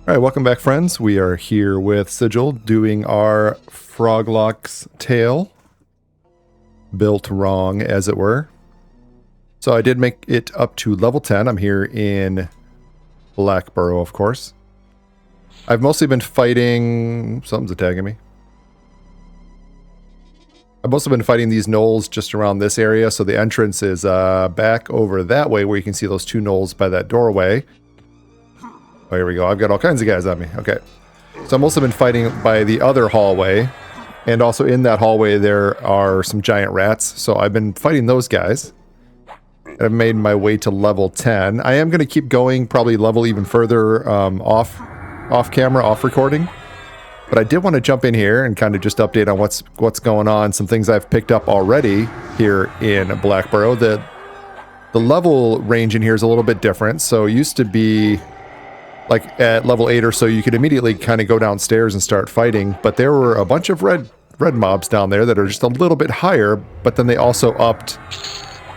All right, welcome back, friends. We are here with Sigil doing our Froglok's tail. Built wrong, as it were. So I did make it up to level 10. I'm here in Blackborough, of course. I've mostly been fighting... Something's attacking me. I've mostly been fighting these gnolls just around this area, so the entrance is back over that way where you can see those two gnolls by that doorway. Oh, here we go. I've got all kinds of guys on me. Okay. So I've also been fighting by the other hallway. And also in that hallway there are some giant rats. So I've been fighting those guys. And I've made my way to level 10. I am going to keep going, probably level even further off camera, off recording. But I did want to jump in here and kind of just update on what's going on. Some things I've picked up already here in Blackborough. The level range in here is a little bit different. So it used to be... like at level 8 or so, you could immediately kind of go downstairs and start fighting. But there were a bunch of red mobs down there that are just a little bit higher. But then they also upped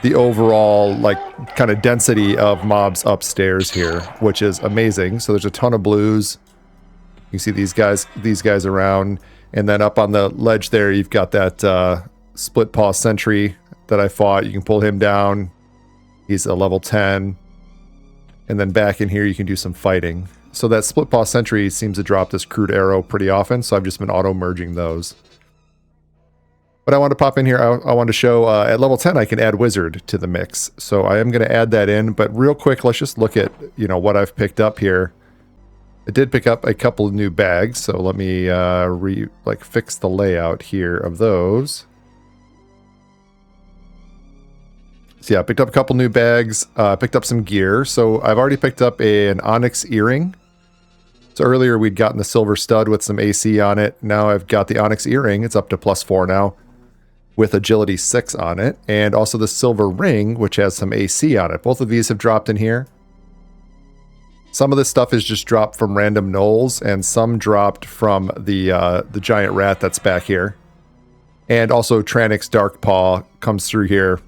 the overall like kind of density of mobs upstairs here, which is amazing. So there's a ton of blues. You can see these guys around. And then up on the ledge there, you've got that split paw sentry that I fought. You can pull him down. He's a level 10. And then back in here, you can do some fighting. So that split paw sentry seems to drop this crude arrow pretty often, so I've just been auto-merging those. But I want to pop in here, I want to show, at level 10, I can add wizard to the mix. So I am going to add that in, but real quick, let's just look at, what I've picked up here. I did pick up a couple of new bags, so let me fix the layout here of those. So yeah, I picked up a couple new bags, picked up some gear. So I've already picked up an onyx earring. So earlier we'd gotten the silver stud with some AC on it. Now I've got the onyx earring. It's up to +4 now with agility 6 on it. And also the silver ring, which has some AC on it. Both of these have dropped in here. Some of this stuff is just dropped from random gnolls, and some dropped from the giant rat that's back here. And also Tranix Darkpaw comes through here.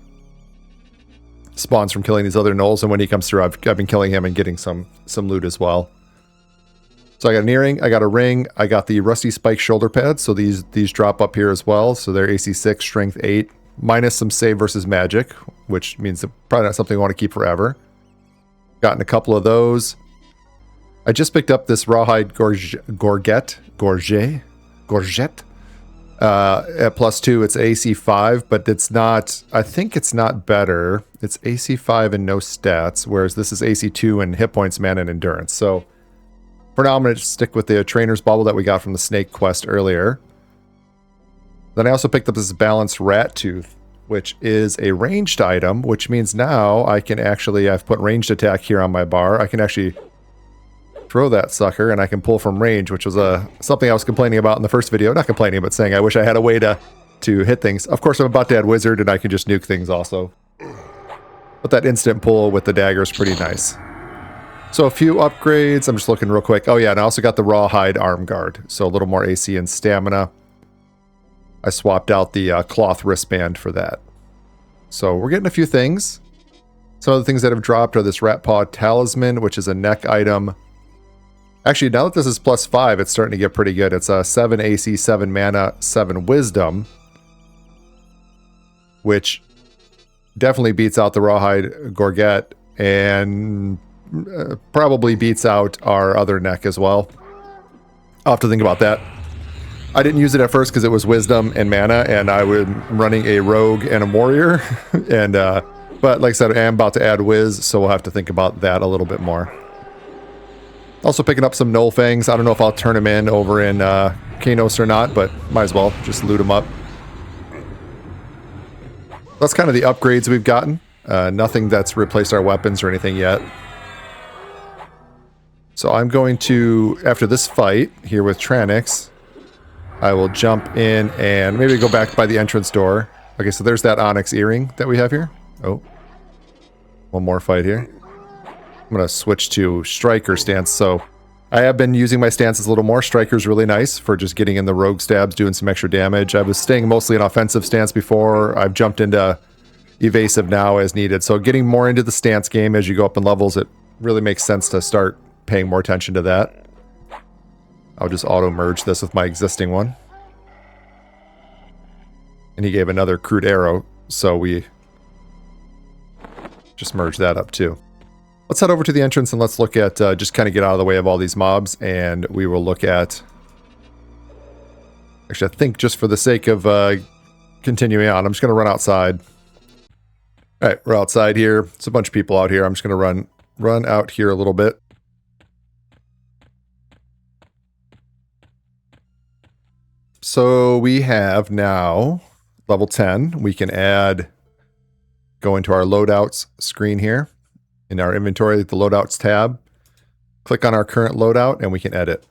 Spawns from killing these other gnolls, and when he comes through, I've been killing him and getting some loot as well. So I got an earring, I got a ring, I got the rusty spike shoulder pads, so these drop up here as well. So they're AC 6, strength 8, minus some save versus magic, which means they're probably not something I want to keep forever. Gotten a couple of those. I just picked up this rawhide gorget. At +2, it's AC 5, but it's not, I think it's not better. It's AC 5 and no stats, whereas this is AC 2 and hit points, mana, and endurance. So for now, I'm going to stick with the trainer's bauble that we got from the snake quest earlier. Then I also picked up this balanced rat tooth, which is a ranged item, which means now I can actually, I've put ranged attack here on my bar. I can actually throw that sucker, and I can pull from range, which was something I was complaining about in the first video. Not complaining, but saying I wish I had a way to hit things. Of course, I'm about to add wizard, and I can just nuke things also. But that instant pull with the dagger is pretty nice. So a few upgrades. I'm just looking real quick. Oh yeah, and I also got the rawhide arm guard, so a little more AC and stamina. I swapped out the cloth wristband for that. So we're getting a few things. Some of the things that have dropped are this rat paw talisman, which is a neck item. Actually, now that this is +5, it's starting to get pretty good. It's a 7 AC, 7 mana, 7 wisdom, which definitely beats out the rawhide gorget and probably beats out our other neck as well. I'll have to think about that. I didn't use it at first because it was wisdom and mana, and I was running a rogue and a warrior. And but like I said, I am about to add whiz, so we'll have to think about that a little bit more. Also picking up some Gnoll Fangs. I don't know if I'll turn them in over in Kanos or not, but might as well just loot them up. That's kind of the upgrades we've gotten. Nothing that's replaced our weapons or anything yet. So I'm going to, after this fight here with Tranix, I will jump in and maybe go back by the entrance door. Okay, so there's that onyx earring that we have here. Oh, one more fight here. I'm going to switch to striker stance. So I have been using my stances a little more. Striker's really nice for just getting in the rogue stabs, doing some extra damage. I was staying mostly in offensive stance before. I've jumped into evasive now as needed. So getting more into the stance game as you go up in levels, it really makes sense to start paying more attention to that. I'll just auto merge this with my existing one. And he gave another crude arrow, so we just merge that up too. Let's head over to the entrance and let's look at, just kind of get out of the way of all these mobs, and we will look at, actually I think just for the sake of continuing on, I'm just going to run outside. All right, we're outside here. It's a bunch of people out here. I'm just going to run out here a little bit. So we have now level 10. We can go into our loadouts screen here. In our inventory, the loadouts tab. Click on our current loadout and we can edit.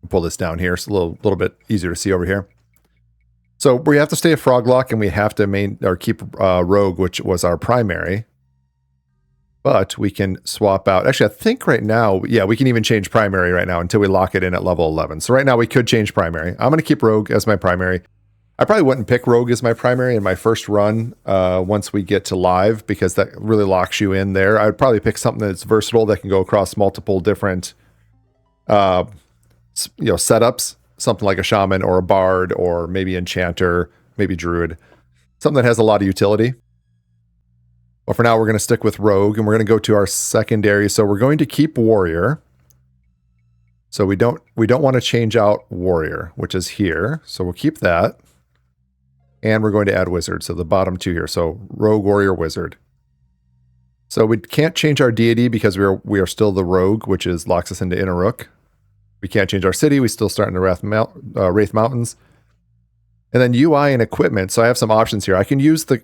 Pull this down here. It's a little bit easier to see over here. So we have to stay at Froglok and we have to keep Rogue, which was our primary. But we can swap out. Actually, I think right now, yeah, we can even change primary right now until we lock it in at level 11. So right now we could change primary. I'm going to keep Rogue as my primary. I probably wouldn't pick Rogue as my primary in my first run once we get to live, because that really locks you in there. I would probably pick something that's versatile that can go across multiple different setups. Something like a shaman or a bard or maybe enchanter, maybe druid. Something that has a lot of utility. But for now, we're going to stick with Rogue and we're going to go to our secondary. So we're going to keep Warrior. So we don't want to change out Warrior, which is here. So we'll keep that. And we're going to add Wizard. So the bottom two here. So Rogue, Warrior, Wizard. So we can't change our deity because we are still the Rogue, which locks us into Inneruk. We can't change our city. We still start in the Wraith Mountains. And then UI and equipment. So I have some options here. I can use the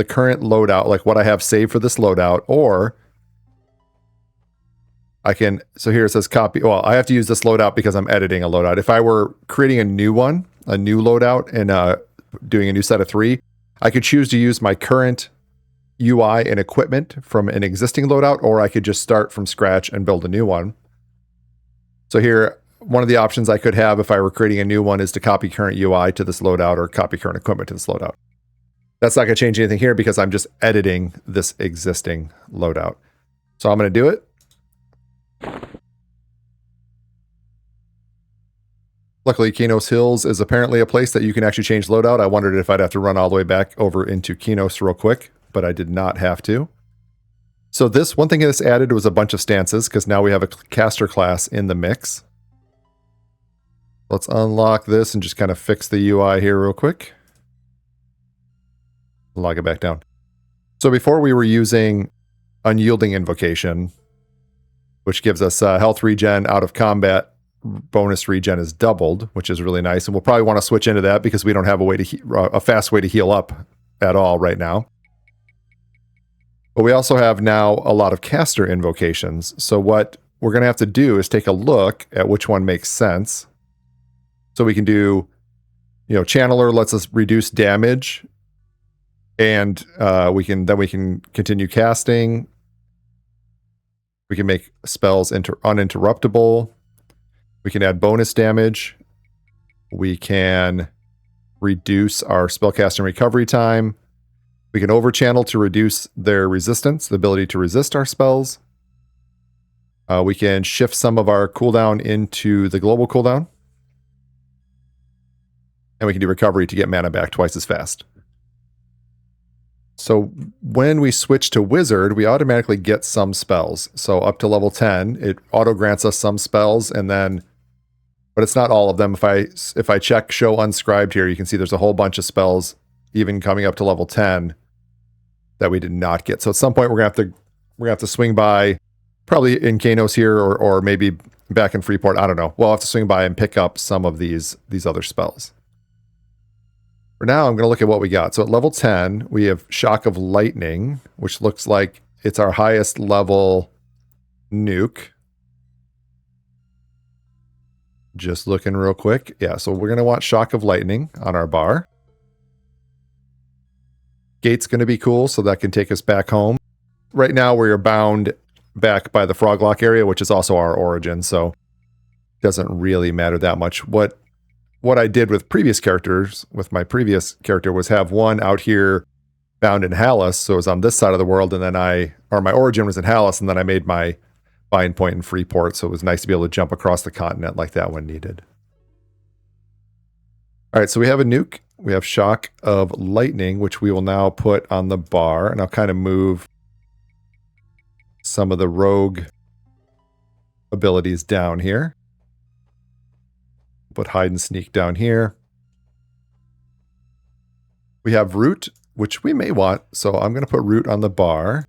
current loadout, like what I have saved for this loadout, or I can. So here it says copy. Well, I have to use this loadout because I'm editing a loadout. If I were creating a new one, a new loadout, and doing a new set of 3, I could choose to use my current UI and equipment from an existing loadout, or I could just start from scratch and build a new one. So here, one of the options I could have if I were creating a new one is to copy current UI to this loadout or copy current equipment to this loadout. That's not going to change anything here because I'm just editing this existing loadout. So I'm going to do it. Luckily, Kinos Hills is apparently a place that you can actually change loadout. I wondered if I'd have to run all the way back over into Kinos real quick, but I did not have to. So this one thing that's added was a bunch of stances because now we have a caster class in the mix. Let's unlock this and just kind of fix the UI here real quick. Log it back down. So before we were using Unyielding Invocation, which gives us health regen out of combat. Bonus regen is doubled, which is really nice. And we'll probably want to switch into that because we don't have a fast way to heal up at all right now. But we also have now a lot of caster invocations. So what we're going to have to do is take a look at which one makes sense. So we can do, Channeler lets us reduce damage, and we can continue casting. We can make spells uninterruptible. We can add bonus damage. We can reduce our spellcasting recovery time. We can overchannel to reduce their resistance, the ability to resist our spells. We can shift some of our cooldown into the global cooldown. And we can do recovery to get mana back twice as fast. So when we switch to Wizard, we automatically get some spells. So up to level 10, it auto grants us some spells, and then, but it's not all of them. If I check Show Unscribed here, you can see there's a whole bunch of spells, even coming up to level 10, that we did not get. So at some point we're gonna have to swing by, probably in Kanos here, or maybe back in Freeport. I don't know. We'll have to swing by and pick up some of these other spells. For now, I'm going to look at what we got. So at level 10, we have Shock of Lightning, which looks like it's our highest level nuke. Just looking real quick. Yeah, so we're going to want Shock of Lightning on our bar. Gate's going to be cool, so that can take us back home. Right now, we are bound back by the Froglok area, which is also our origin, so it doesn't really matter that much. What I did with previous characters, with my previous character, was have one out here bound in Hallis, so it was on this side of the world, and then my origin was in Hallis, and then I made my bind point in Freeport, so it was nice to be able to jump across the continent like that when needed. All right, so we have a nuke. We have Shock of Lightning, which we will now put on the bar, and I'll kind of move some of the rogue abilities down here. Put Hide and Sneak down here. We have Root, which we may want, so I'm going to put Root on the bar.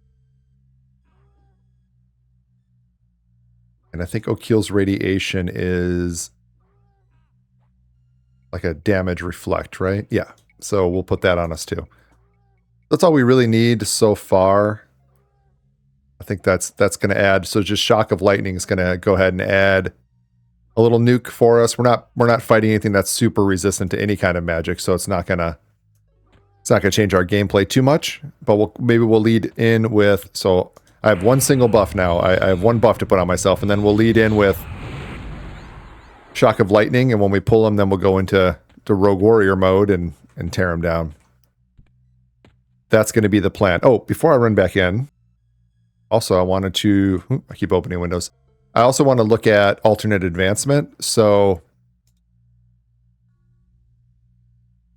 And I think O'Keel's Radiation is like a damage reflect, right? Yeah, so we'll put that on us too. That's all we really need so far. I think that's going to add, so just Shock of Lightning is going to go ahead and add a little nuke for us. We're not fighting anything that's super resistant to any kind of magic, so it's not gonna change our gameplay too much. But maybe we'll lead in with, so I have one single buff now. I have one buff to put on myself, and then we'll lead in with Shock of Lightning, and when we pull them, then we'll go into Rogue Warrior mode and tear them down. That's going to be the plan. Oh, before I run back in, also I wanted to, I keep opening windows. I also want to look at alternate advancement. So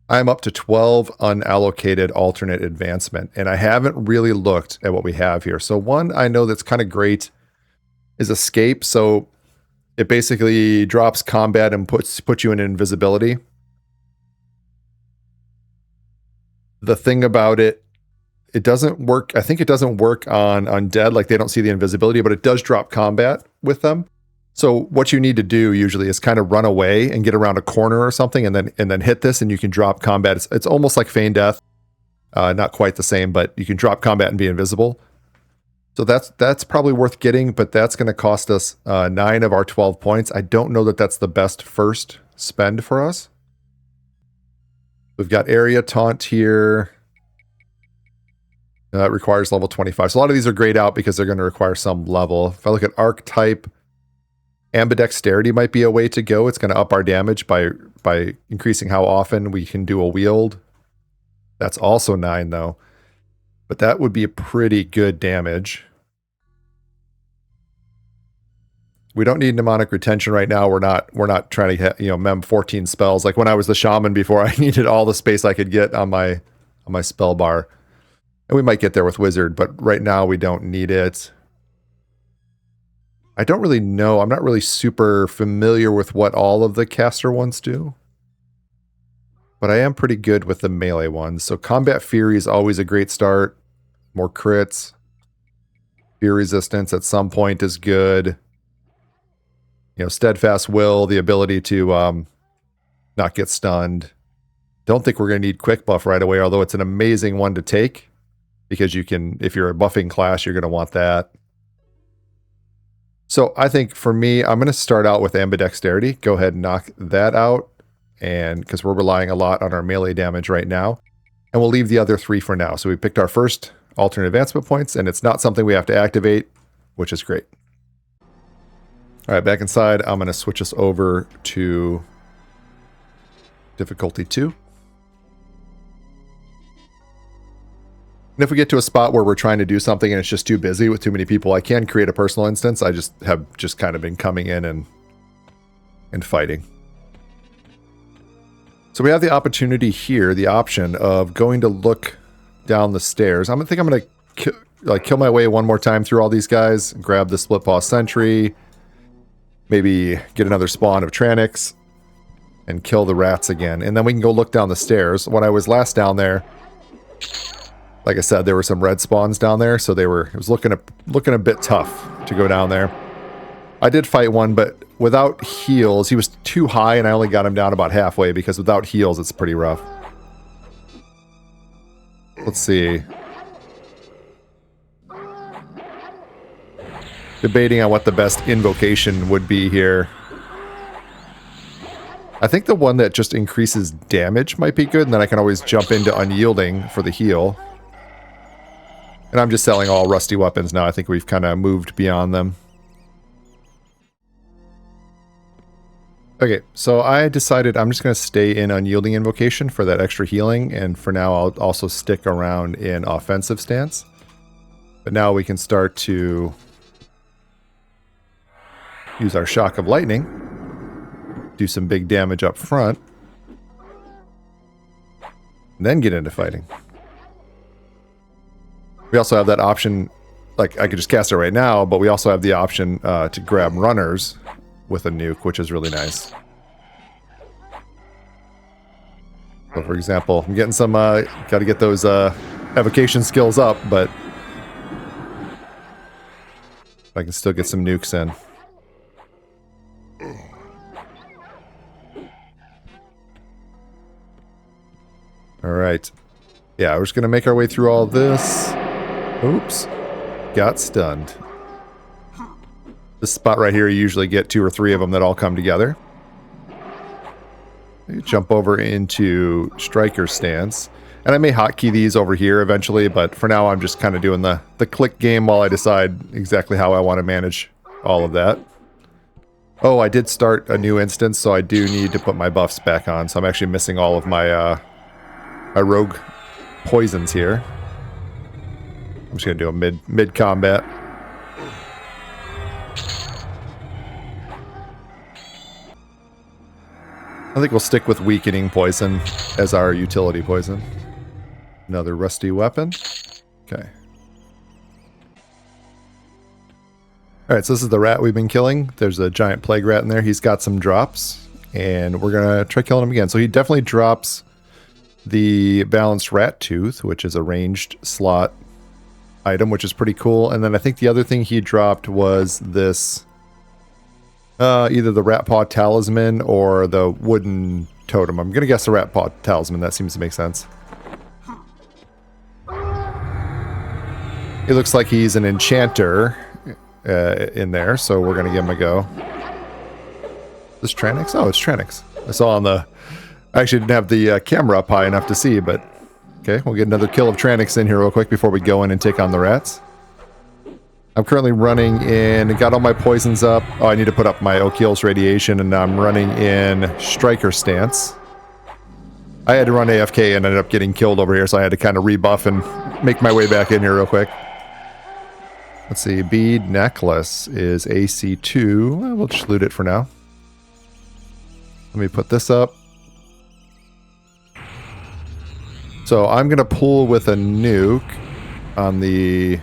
I'm up to 12 unallocated alternate advancement, and I haven't really looked at what we have here. So one I know that's kind of great is Escape. So it basically drops combat and puts you in invisibility. The thing about it, it doesn't work. I think it doesn't work on undead, like they don't see the invisibility, but it does drop combat with them. So what you need to do usually is kind of run away and get around a corner or something, and then hit this, and you can drop combat. It's almost like Feign Death, not quite the same, but you can drop combat and be invisible. So that's probably worth getting, but that's going to cost us 9 of our 12 points. I don't know that that's the best first spend for us. We've got Area Taunt here. It requires level 25. So a lot of these are grayed out because they're going to require some level. If I look at Archetype, Ambidexterity might be a way to go. It's going to up our damage by increasing how often we can do a wield. That's also 9 though. But that would be a pretty good damage. We don't need mnemonic retention right now. We're not trying to mem 14 spells like when I was the shaman before. I needed all the space I could get on my spell bar. And we might get there with wizard, but right now we don't need it. I don't really know. I'm not really super familiar with what all of the caster ones do. But I am pretty good with the melee ones. So Combat Fury is always a great start. More crits. Fear resistance at some point is good. Steadfast Will, the ability to not get stunned. Don't think we're going to need Quick Buff right away, although it's an amazing one to take. Because you can, if you're a buffing class, you're going to want that. So I think for me, I'm going to start out with Ambidexterity. Go ahead and knock that out. And because we're relying a lot on our melee damage right now. And we'll leave the other 3 for now. So we picked our first alternate advancement points, and it's not something we have to activate, which is great. All right, back inside, I'm going to switch us over to difficulty 2. And if we get to a spot where we're trying to do something and it's just too busy with too many people, I can create a personal instance. I have kind of been coming in and fighting. So we have the opportunity here, the option of going to look down the stairs. I think I'm going to kill my way one more time through all these guys, grab the Split Paw Sentry, maybe get another spawn of Tranix, and kill the rats again. And then we can go look down the stairs. When I was last down there, like I said, there were some red spawns down there, so it was looking a bit tough to go down there. I did fight one, but without heals, he was too high, and I only got him down about halfway, because without heals, it's pretty rough. Let's see. Debating on what the best invocation would be here. I think the one that just increases damage might be good, and then I can always jump into Unyielding for the heal. And I'm just selling all rusty weapons now. I think we've kind of moved beyond them. Okay, so I decided I'm just going to stay in Unyielding Invocation for that extra healing, and for now I'll also stick around in Offensive Stance. But now we can start to use our shock of lightning, do some big damage up front, and then get into fighting. We also have that option, like I could just cast it right now, but we also have the option to grab runners with a nuke, which is really nice. So for example, I'm getting some, got to get those evocation skills up, but I can still get some nukes in. Alright. Yeah, we're just going to make our way through all this. Oops. Got stunned. This spot right here, you usually get 2 or 3 of them that all come together. You jump over into striker stance. And I may hotkey these over here eventually, but for now I'm just kind of doing the click game while I decide exactly how I want to manage all of that. Oh, I did start a new instance, so I do need to put my buffs back on. So I'm actually missing all of my my rogue poisons here. I'm just going to do a mid combat. I think we'll stick with weakening poison as our utility poison. Another rusty weapon. Okay. Alright, so this is the rat we've been killing. There's a giant plague rat in there. He's got some drops, and we're going to try killing him again. So he definitely drops the balanced rat tooth, which is a ranged slot item, which is pretty cool. And then I think the other thing he dropped was this, either the rat paw talisman or the wooden totem. I'm going to guess the rat paw talisman. That seems to make sense. It looks like he's an enchanter in there, so we're going to give him a go. This Tranix? Oh, it's Tranix. I saw on the... I actually didn't have the camera up high enough to see, but... Okay, we'll get another kill of Tranix in here real quick before we go in and take on the rats. I'm currently running in... Got all my poisons up. Oh, I need to put up my O'Keel's radiation, and I'm running in striker stance. I had to run AFK and ended up getting killed over here, so I had to kind of rebuff and make my way back in here real quick. Let's see, bead necklace is AC2. Well, we'll just loot it for now. Let me put this up. So I'm going to pull with a nuke on the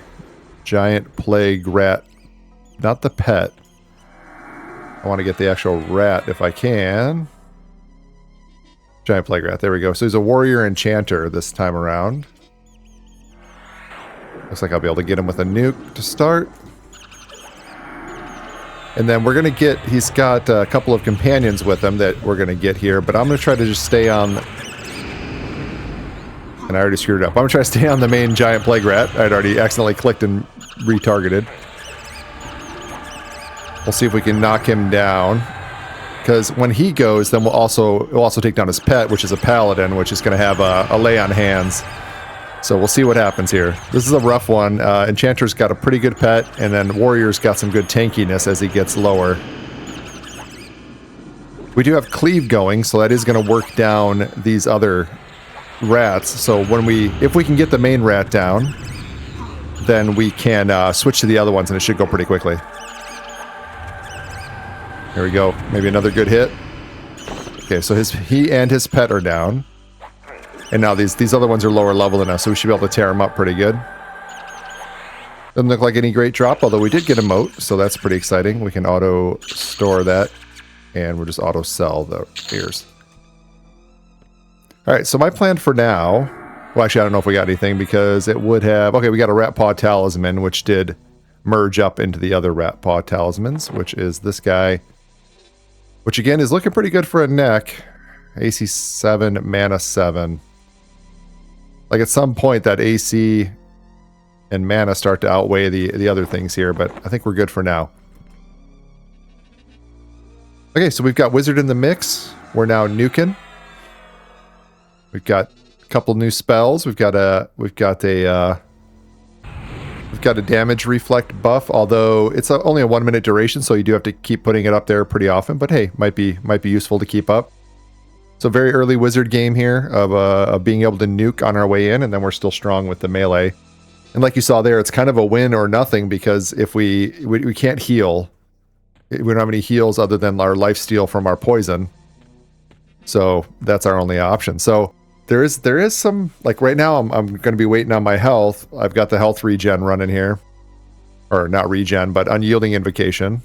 giant plague rat. Not the pet. I want to get the actual rat if I can. Giant plague rat, there we go. So he's a warrior enchanter this time around. Looks like I'll be able to get him with a nuke to start. And then we're going to get... He's got a couple of companions with him that we're going to get here, but I'm going to try to just stay on... And I already screwed it up. I'm going to try to stay on the main giant plague rat. I'd already accidentally clicked and retargeted. We'll see if we can knock him down. Because when he goes, then we'll also take down his pet, which is a paladin, which is going to have a lay on hands. So we'll see what happens here. This is a rough one. Enchanter's got a pretty good pet, and then Warrior's got some good tankiness as he gets lower. We do have Cleave going, so that is going to work down these other rats. So if we can get the main rat down, then we can switch to the other ones, and it should go pretty quickly. Here we go. Maybe another good hit. Okay, so he and his pet are down. And now these other ones are lower level than us, so we should be able to tear them up pretty good. Doesn't look like any great drop, although we did get a moat, so that's pretty exciting. We can auto-store that, and we'll just auto-sell the ears. Alright, so my plan for now... Well, actually, I don't know if we got anything, because it would have... Okay, we got a rat paw talisman, which did merge up into the other rat paw talismans, which is this guy... Which, again, is looking pretty good for a neck. AC 7, mana 7. Like, at some point, that AC and mana start to outweigh the other things here, but I think we're good for now. Okay, so we've got Wizard in the mix. We're now nuking. We've got a couple new spells. We've got a damage reflect buff, although it's only a 1 minute duration, so you do have to keep putting it up there pretty often, but hey, might be useful to keep up. So very early wizard game here of being able to nuke on our way in, and then we're still strong with the melee. And like you saw there, it's kind of a win or nothing, because if we can't heal We don't have any heals other than our lifesteal from our poison. So that's our only option. So there is some, like right now I'm going to be waiting on my health. I've got the health regen running here. Or not regen, but unyielding invocation,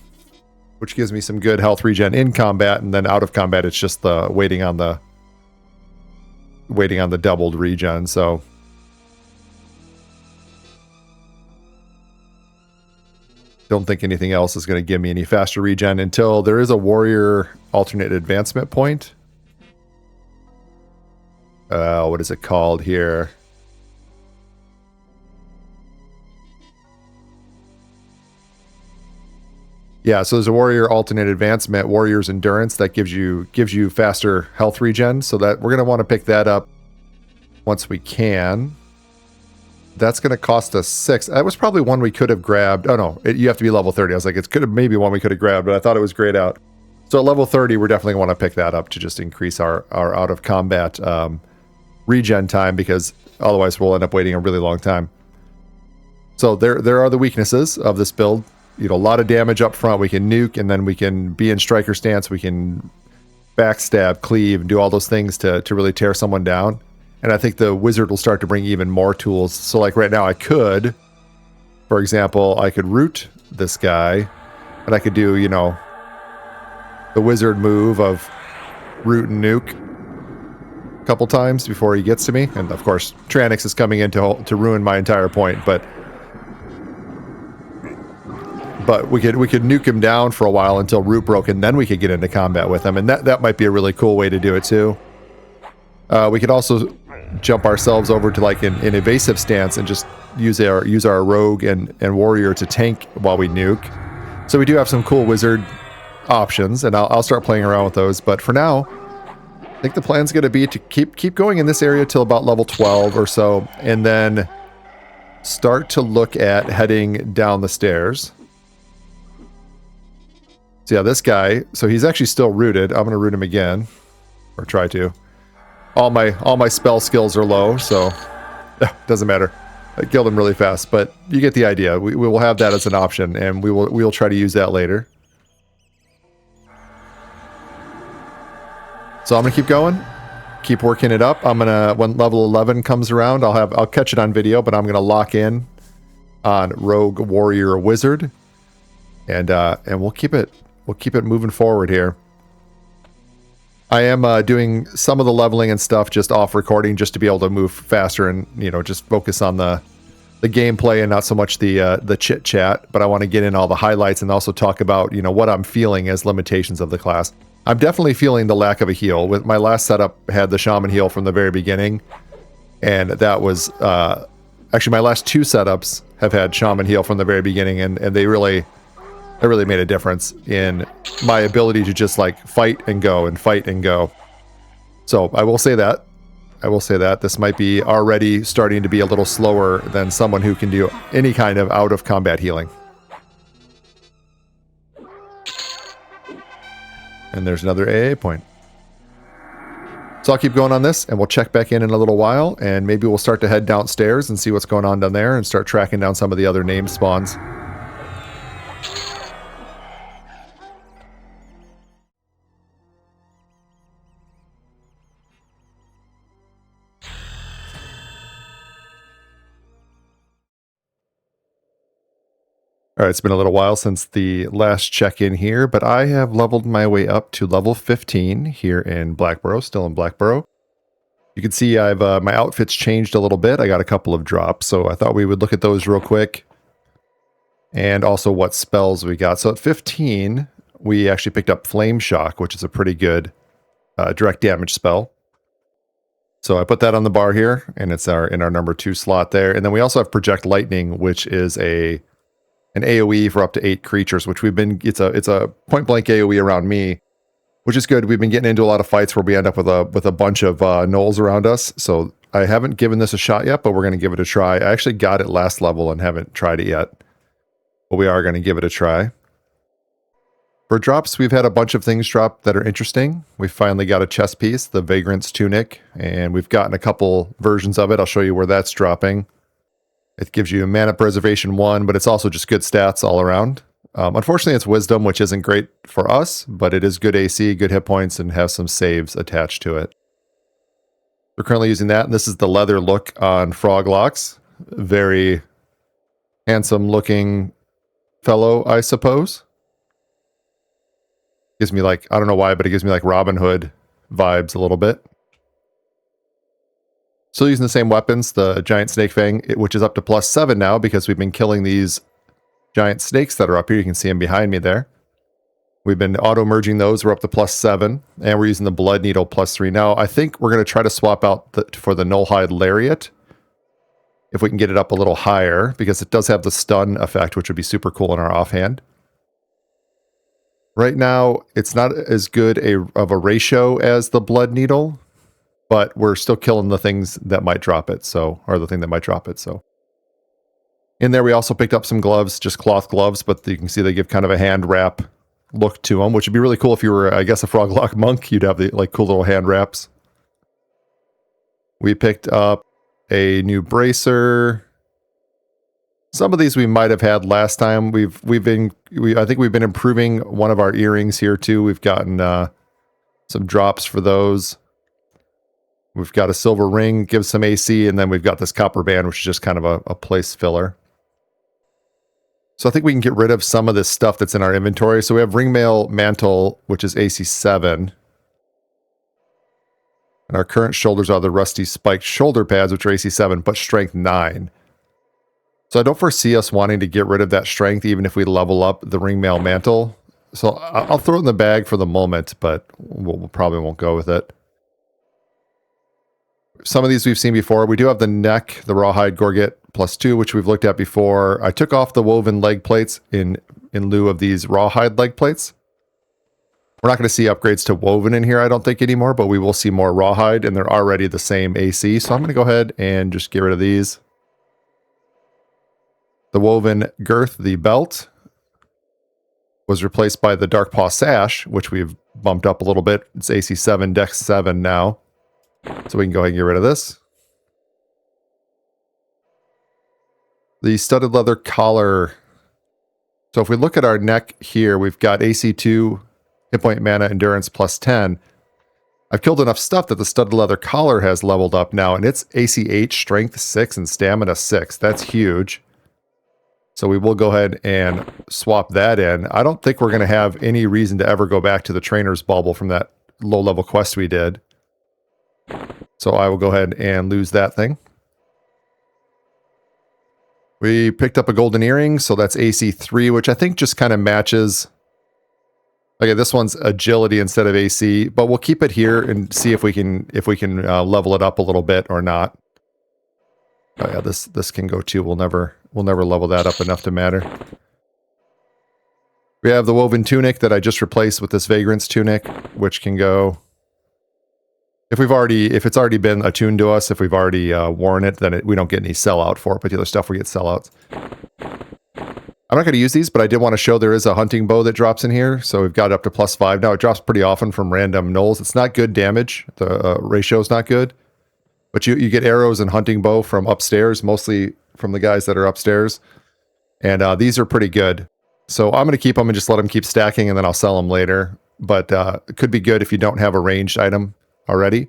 which gives me some good health regen in combat, and then out of combat it's just the waiting on the doubled regen. So don't think anything else is going to give me any faster regen until there is a warrior alternate advancement point. What is it called here? Yeah, so there's a warrior alternate advancement, warrior's endurance, that gives you faster health regen. So that we're gonna want to pick that up once we can. That's gonna cost us 6. That was probably one we could have grabbed. Oh no, you have to be level 30. I was like, it could have maybe one we could have grabbed, but I thought it was grayed out. So at level 30, we're definitely gonna want to pick that up to just increase our out of combat regen time, because otherwise we'll end up waiting a really long time. So there are the weaknesses of this build. You know, a lot of damage up front. We can nuke, and then we can be in striker stance. We can backstab, cleave, and do all those things to really tear someone down. And I think the wizard will start to bring even more tools. So like right now I could, for example, I could root this guy, and I could do, you know, the wizard move of root and nuke a couple times before he gets to me. And of course, Tranix is coming in to ruin my entire point, but we could nuke him down for a while until root broke, and then we could get into combat with him, and that might be a really cool way to do it too. We could also jump ourselves over to like an evasive stance and just use our rogue and warrior to tank while we nuke. So we do have some cool wizard options, and I'll start playing around with those. But for now, I think the plan's going to be to keep going in this area till about level 12 or so, and then start to look at heading down the stairs. So yeah, this guy, so he's actually still rooted. I'm going to root him again, or try to. All my spell skills are low, so doesn't matter. I killed him really fast, but you get the idea. We will have that as an option, and we will try to use that later. So I'm gonna keep going, keep working it up. I'm gonna, when level 11 comes around, I'll catch it on video, but I'm gonna lock in on rogue, warrior, wizard, and we'll keep it moving forward here. I am doing some of the leveling and stuff just off recording, just to be able to move faster and, you know, just focus on the gameplay and not so much the chit chat. But I want to get in all the highlights and also talk about, you know, what I'm feeling as limitations of the class. I'm definitely feeling the lack of a heal. With my last setup had the shaman heal from the very beginning, and that was actually my last 2 setups have had shaman heal from the very beginning, and they really made a difference in my ability to just like fight and go and fight and go. So I will say that. This might be already starting to be a little slower than someone who can do any kind of out of combat healing. And there's another AA point. So I'll keep going on this, and we'll check back in a little while, and maybe we'll start to head downstairs and see what's going on down there and start tracking down some of the other named spawns. All right, it's been a little while since the last check-in here, but I have leveled my way up to level 15 here in Blackborough, still in Blackborough. You can see I've my outfit's changed a little bit. I got a couple of drops, so I thought we would look at those real quick. And also what spells we got. So at 15, we actually picked up Flame Shock, which is a pretty good direct damage spell. So I put that on the bar here, and it's in our number 2 slot there. And then we also have Project Lightning, which is an AoE for up to 8 creatures, which it's a point blank AoE around me, which is good. We've been getting into a lot of fights where we end up with a bunch of gnolls around us. So I haven't given this a shot yet, but we're going to give it a try. I actually got it last level and haven't tried it yet, but we are going to give it a try. For drops, we've had a bunch of things drop that are interesting. We finally got a chest piece, the Vagrant's Tunic, and we've gotten a couple versions of it. I'll show you where that's dropping. It gives you mana preservation 1, but it's also just good stats all around. Unfortunately, it's wisdom, which isn't great for us, but it is good AC, good hit points, and has some saves attached to it. We're currently using that, and this is the leather look on Froglok's. Very handsome looking fellow, I suppose. Gives me like, I don't know why, but it gives me like Robin Hood vibes a little bit. Still using the same weapons, the giant snake fang, which is up to +7 now because we've been killing these giant snakes that are up here. You can see them behind me there. We've been auto-merging those. We're up to +7, and we're using the blood needle +3. Now, I think we're going to try to swap out for the Nullhide Lariat, if we can get it up a little higher, because it does have the stun effect, which would be super cool in our offhand. Right now, it's not as good of a ratio as the blood needle, but we're still killing the things that might drop it, or the thing that might drop it, so. In there, we also picked up some gloves, just cloth gloves, but you can see they give kind of a hand wrap look to them, which would be really cool if you were, I guess, a Froglok monk. You'd have the like cool little hand wraps. We picked up a new bracer. Some of these we might have had last time. I think we've been improving one of our earrings here too. We've gotten some drops for those. We've got a silver ring, gives some AC, and then we've got this copper band, which is just kind of a place filler. So I think we can get rid of some of this stuff that's in our inventory. So we have ringmail mantle, which is AC 7. And our current shoulders are the rusty spiked shoulder pads, which are AC 7, but strength 9. So I don't foresee us wanting to get rid of that strength, even if we level up the ringmail mantle. So I'll throw it in the bag for the moment, but we'll probably won't go with it. Some of these we've seen before. We do have the neck, the rawhide gorget +2, which we've looked at before. I took off the woven leg plates in lieu of these rawhide leg plates. We're not going to see upgrades to woven in here, I don't think, anymore, but we will see more rawhide, and they're already the same AC. So I'm going to go ahead and just get rid of these. The woven girth, the belt, was replaced by the dark paw sash, which we've bumped up a little bit. It's AC 7, Dex 7 now. So we can go ahead and get rid of this. The studded leather collar. So if we look at our neck here, we've got AC 2, hit point mana, endurance +10. I've killed enough stuff that the studded leather collar has leveled up now, and it's AC 8, strength 6, and stamina 6. That's huge. So we will go ahead and swap that in. I don't think we're going to have any reason to ever go back to the trainer's bauble from that low-level quest we did. So I will go ahead and lose that thing. We picked up a golden earring, so that's AC 3, which I think just kind of matches. Okay, this one's agility instead of AC, but we'll keep it here and see if we can level it up a little bit or not. Oh yeah, this can go too. We'll never level that up enough to matter. We have the woven tunic that I just replaced with this vagrant's tunic, which can go. If it's already been attuned to us, if we've already worn it, then we don't get any sellout for it. But the other stuff we get sellouts. I'm not going to use these, but I did want to show there is a hunting bow that drops in here. So we've got it up to +5. Now it drops pretty often from random gnolls. It's not good damage. The ratio is not good. But you get arrows and hunting bow from upstairs, mostly from the guys that are upstairs. And these are pretty good. So I'm going to keep them and just let them keep stacking, and then I'll sell them later. But it could be good if you don't have a ranged item already.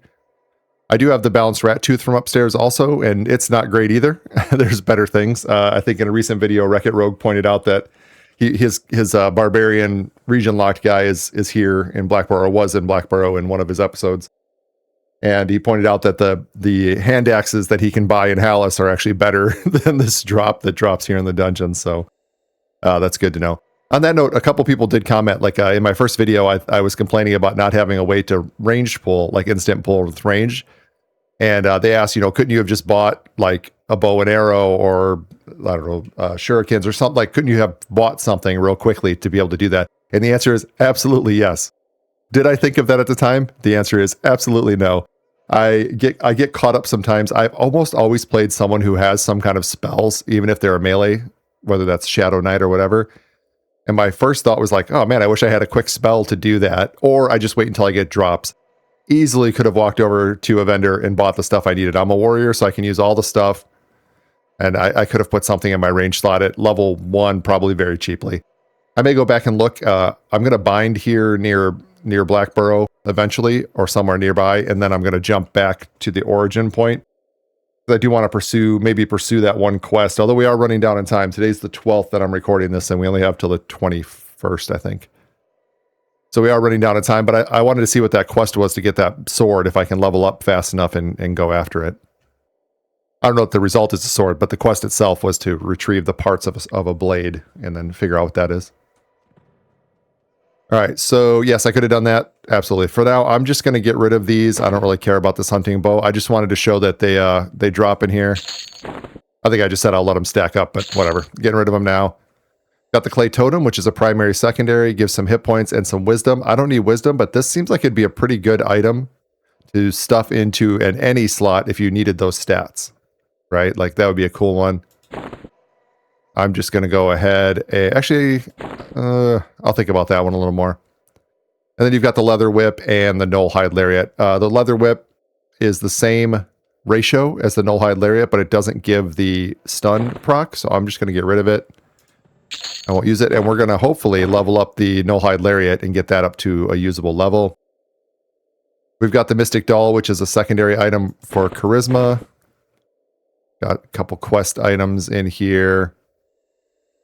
I do have the balanced rat tooth from upstairs also, and it's not great either. There's better things. I think in a recent video, Rekit Rogue pointed out that his barbarian region locked guy is here in Blackborough, or was in Blackborough in one of his episodes. And he pointed out that the hand axes that he can buy in Hallis are actually better than this drop that drops here in the dungeon. So that's good to know. On that note, a couple people did comment, like in my first video, I was complaining about not having a way to range pull, like instant pull with range. And they asked, couldn't you have just bought like a bow and arrow or, I don't know, shurikens or something? Like, couldn't you have bought something real quickly to be able to do that? And the answer is absolutely yes. Did I think of that at the time? The answer is absolutely no. I get caught up sometimes. I've almost always played someone who has some kind of spells, even if they're a melee, whether that's Shadow Knight or whatever. And my first thought was like, oh man, I wish I had a quick spell to do that. Or I just wait until I get drops. Easily could have walked over to a vendor and bought the stuff I needed. I'm a warrior, so I can use all the stuff. And I could have put something in my range slot at level 1 probably very cheaply. I may go back and look. I'm going to bind here near Blackburrow eventually, or somewhere nearby, and then I'm going to jump back to the origin point. I do want to maybe pursue that one quest, although we are running down in time. Today's the 12th that I'm recording this, and we only have till the 21st, I think. So we are running down in time, but I wanted to see what that quest was to get that sword, if I can level up fast enough and go after it. I don't know if the result is a sword, but the quest itself was to retrieve the parts of a blade and then figure out what that is. All right, so yes, I could have done that. Absolutely. For now, I'm just going to get rid of these. I don't really care about this hunting bow. I just wanted to show that they drop in here. I think I just said I'll let them stack up, but whatever. Getting rid of them now. Got the clay totem, which is a primary secondary, gives some hit points and some wisdom. I don't need wisdom, but this seems like it'd be a pretty good item to stuff into an any slot if you needed those stats, right? Like that would be a cool one. I'm just going to go ahead. Actually, I'll think about that one a little more. And then you've got the leather whip and the nullhide lariat. The leather whip is the same ratio as the nullhide lariat, but it doesn't give the stun proc, so I'm just going to get rid of it. I won't use it, and we're going to hopefully level up the nullhide lariat and get that up to a usable level. We've got the Mystic Doll, which is a secondary item for charisma. Got a couple quest items in here.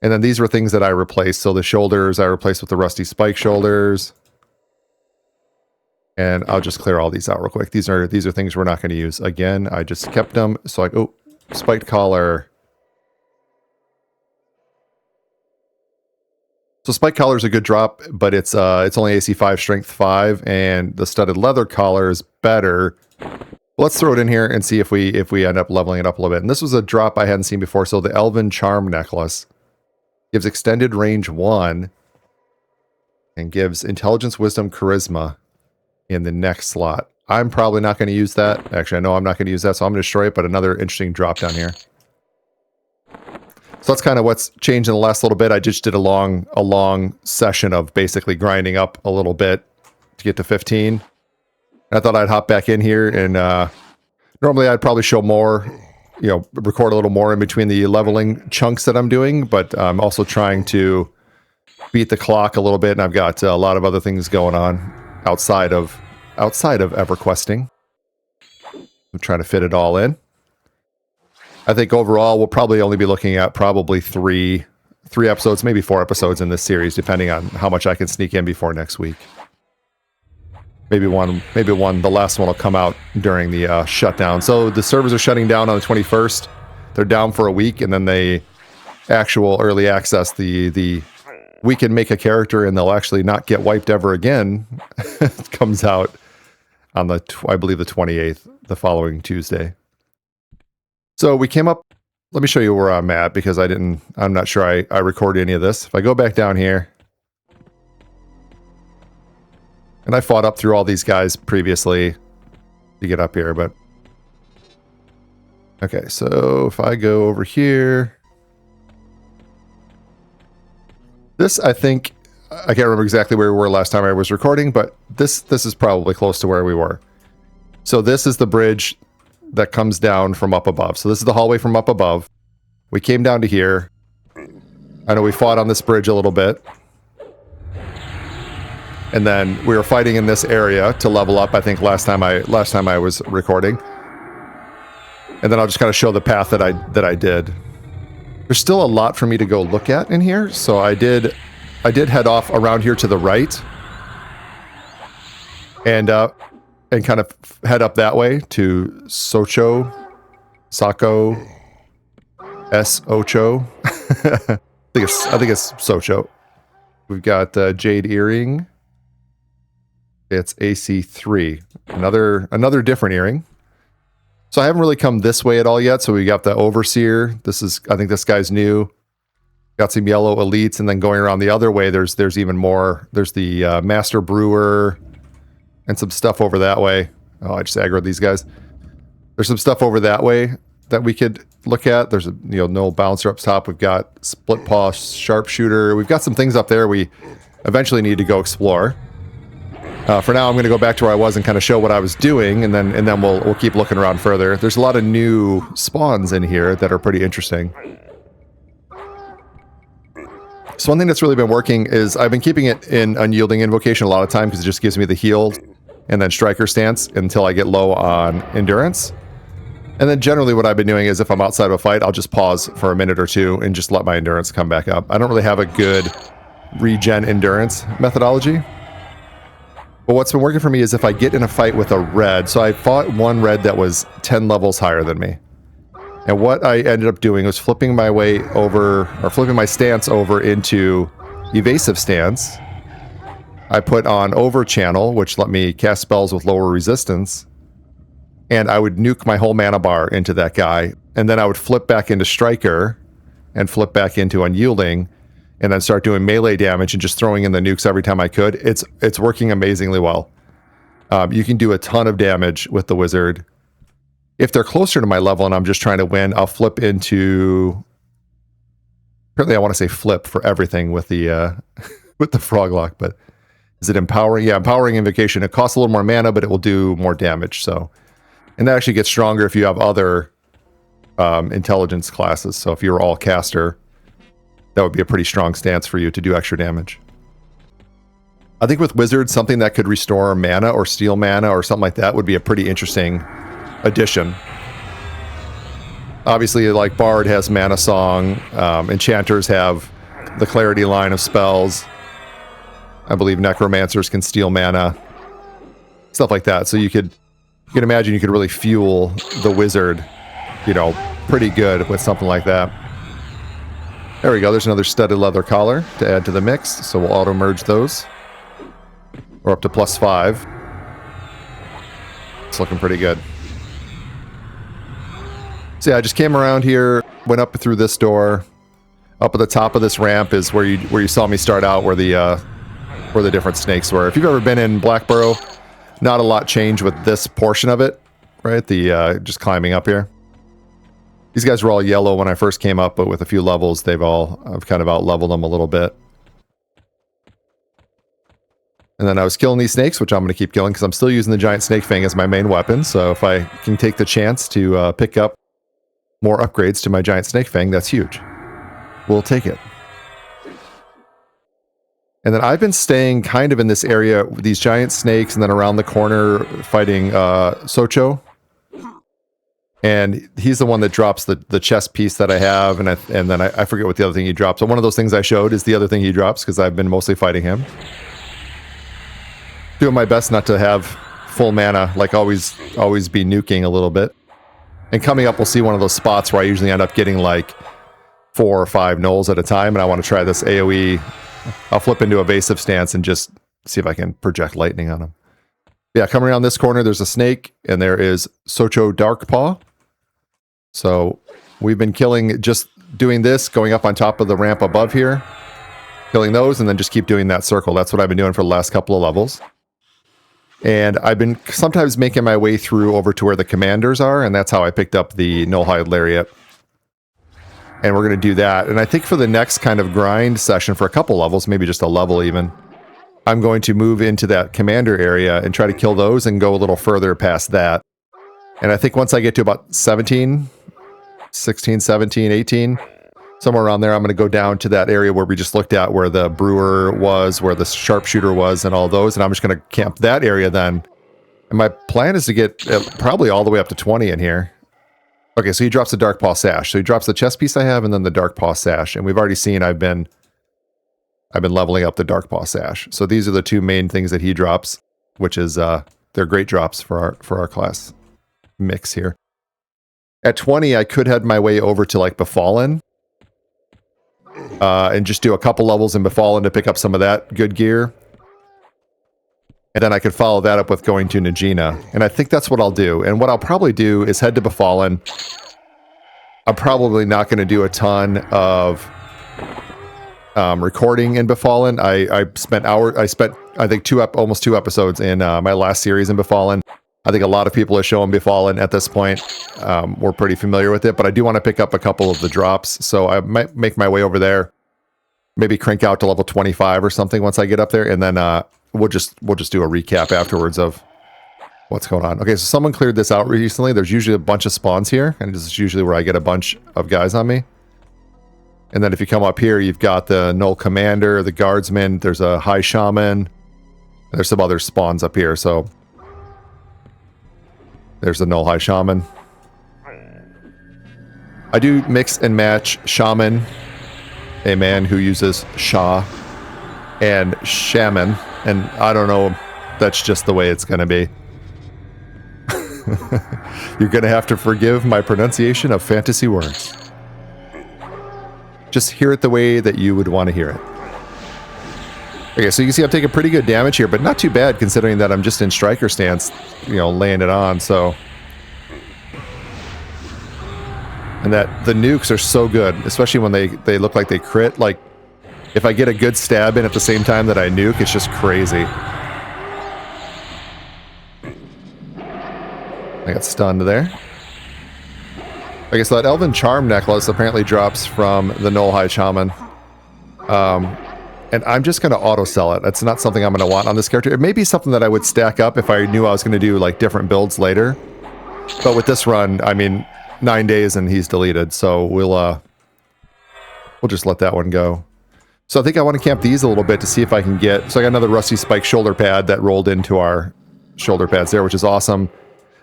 And then these were things that I replaced. So the shoulders I replaced with the rusty spike shoulders. And I'll just clear all these out real quick. These are things we're not going to use. Again, I just kept them. So spiked collar. So spiked collar is a good drop, but it's only AC 5, strength 5, and the studded leather collar is better. Let's throw it in here and see if we end up leveling it up a little bit. And this was a drop I hadn't seen before. So the Elven Charm Necklace gives extended range 1 and gives intelligence, wisdom, charisma in the next slot. I'm probably not going to use that. Actually, I know I'm not going to use that, so I'm going to destroy it, but another interesting drop down here. So that's kind of what's changed in the last little bit. I just did a long session of basically grinding up a little bit to get to 15. I thought I'd hop back in here, and normally I'd probably show more, record a little more in between the leveling chunks that I'm doing, but I'm also trying to beat the clock a little bit, and I've got a lot of other things going on outside of EverQuesting. I'm trying to fit it all in. I think overall we'll probably only be looking at probably three episodes, maybe 4 episodes in this series, depending on how much I can sneak in before next week. Maybe one. The last one will come out during the shutdown. So the servers are shutting down on the 21st. They're down for a week, and then they actual early access the we can make a character and they'll actually not get wiped ever again. It comes out on I believe the 28th, the following Tuesday. So we came up. Let me show you where I'm at, because I'm not sure I recorded any of this. If I go back down here. And I fought up through all these guys previously to get up here, but... Okay, so if I go over here... This, I think... I can't remember exactly where we were last time I was recording, but this is probably close to where we were. So this is the bridge that comes down from up above. So this is the hallway from up above. We came down to here. I know we fought on this bridge a little bit. And then we were fighting in this area to level up, I think last time I was recording. And then I'll just kind of show the path that I did. There's still a lot for me to go look at in here, so I did head off around here to the right. And kind of head up that way to Sako, S-Ocho. I think it's Socho. We've got Jade Earring. It's AC 3. Another different earring. So I haven't really come this way at all yet. So we got the Overseer. I think this guy's new. Got some yellow elites, and then going around the other way, there's even more. There's the Master Brewer and some stuff over that way. Oh, I just aggroed these guys. There's some stuff over that way that we could look at. There's a no bouncer up top. We've got Split Paw Sharpshooter. We've got some things up there we eventually need to go explore. For now, I'm going to go back to where I was and kind of show what I was doing, and then we'll keep looking around further. There's a lot of new spawns in here that are pretty interesting. So one thing that's really been working is I've been keeping it in Unyielding Invocation a lot of time because it just gives me the healed and then Striker stance until I get low on Endurance. And then generally what I've been doing is if I'm outside of a fight, I'll just pause for a minute or two and just let my Endurance come back up. I don't really have a good regen Endurance methodology. But what's been working for me is if I get in a fight with a red, so I fought one red that was 10 levels higher than me. And what I ended up doing was flipping my way over, or flipping my stance over into evasive stance. I put on over channel, which let me cast spells with lower resistance. And I would nuke my whole mana bar into that guy. And then I would flip back into striker and flip back into unyielding and then start doing melee damage and just throwing in the nukes every time I could. It's working amazingly well. You can do a ton of damage with the wizard. If they're closer to my level and I'm just trying to win, I'll flip into... Apparently I want to say flip for everything with the with the Froglok, but is it empowering? Yeah, empowering invocation. It costs a little more mana, but it will do more damage. So, and that actually gets stronger if you have other intelligence classes. So if you're all caster, that would be a pretty strong stance for you to do extra damage. I think with wizards, something that could restore mana or steal mana or something like that would be a pretty interesting addition. Obviously, like Bard has Mana Song, enchanters have the Clarity line of spells. I believe necromancers can steal mana, stuff like that. So you can imagine you could really fuel the wizard, you know, pretty good with something like that. There we go. There's another studded leather collar to add to the mix. So we'll auto merge those. We're up to +5. It's looking pretty good. So yeah, I just came around here, went up through this door. Up at the top of this ramp is where you saw me start out, where the different snakes were. If you've ever been in Blackburrow, not a lot changed with this portion of it, right? The just climbing up here. These guys were all yellow when I first came up, but with a few levels, I've kind of out-leveled them a little bit. And then I was killing these snakes, which I'm going to keep killing because I'm still using the giant snake fang as my main weapon. So if I can take the chance to pick up more upgrades to my giant snake fang, that's huge. We'll take it. And then I've been staying kind of in this area with these giant snakes and then around the corner fighting Socho. And he's the one that drops the chest piece that I have, and then I forget what the other thing he drops. So one of those things I showed is the other thing he drops because I've been mostly fighting him. Doing my best not to have full mana, like always be nuking a little bit. And coming up, we'll see one of those spots where I usually end up getting like 4 or 5 gnolls at a time, and I want to try this AoE. I'll flip into evasive stance and just see if I can project lightning on him. Yeah, coming around this corner, there's a snake, and there is Socho Darkpaw. So we've been killing, just doing this, going up on top of the ramp above here, killing those, and then just keep doing that circle. That's what I've been doing for the last couple of levels. And I've been sometimes making my way through over to where the commanders are, and that's how I picked up the Nullhide Lariat. And we're going to do that. And I think for the next kind of grind session for a couple levels, maybe just a level even, I'm going to move into that commander area and try to kill those and go a little further past that. And I think once I get to about 16, 17, 18, somewhere around there, I'm going to go down to that area where we just looked at, where the brewer was, where the sharpshooter was, and all those. And I'm just going to camp that area then. And my plan is to get probably all the way up to 20 in here. Okay, so he drops the Darkpaw Sash. So he drops the chest piece I have and then the Darkpaw Sash. And we've already seen I've been leveling up the Darkpaw Sash. So these are the two main things that he drops, which is they're great drops for our class mix here. At 20, I could head my way over to like Befallen and just do a couple levels in Befallen to pick up some of that good gear. And then I could follow that up with going to Najina. And I think that's what I'll do. And what I'll probably do is head to Befallen. I'm probably not going to do a ton of recording in Befallen. I spent I think almost 2 episodes in my last series in Befallen. I think a lot of people are showing Befallen at this point. We're pretty familiar with it, but I do want to pick up a couple of the drops. So I might make my way over there, maybe crank out to level 25 or something once I get up there, and then we'll just do a recap afterwards of what's going on. Okay, so someone cleared this out recently. There's usually a bunch of spawns here, and this is usually where I get a bunch of guys on me. And then if you come up here, you've got the Null Commander, the Guardsman, there's a High Shaman, and there's some other spawns up here, so... There's the Null High Shaman. I do mix and match Shaman, a man who uses Sha, and Shaman, and I don't know, that's just the way it's going to be. You're going to have to forgive my pronunciation of fantasy words. Just hear it the way that you would want to hear it. Okay, so you can see I'm taking pretty good damage here, but not too bad considering that I'm just in striker stance, you know, laying it on, so... And that the nukes are so good, especially when they look like they crit. Like, if I get a good stab in at the same time that I nuke, it's just crazy. I got stunned there. Okay, so that Elven Charm necklace apparently drops from the Null High Shaman. And I'm just going to auto-sell it. That's not something I'm going to want on this character. It may be something that I would stack up if I knew I was going to do, like, different builds later. But with this run, I mean, 9 days and he's deleted, so we'll just let that one go. So I think I want to camp these a little bit to see if I can get... So I got another Rusty Spike shoulder pad that rolled into our shoulder pads there, which is awesome.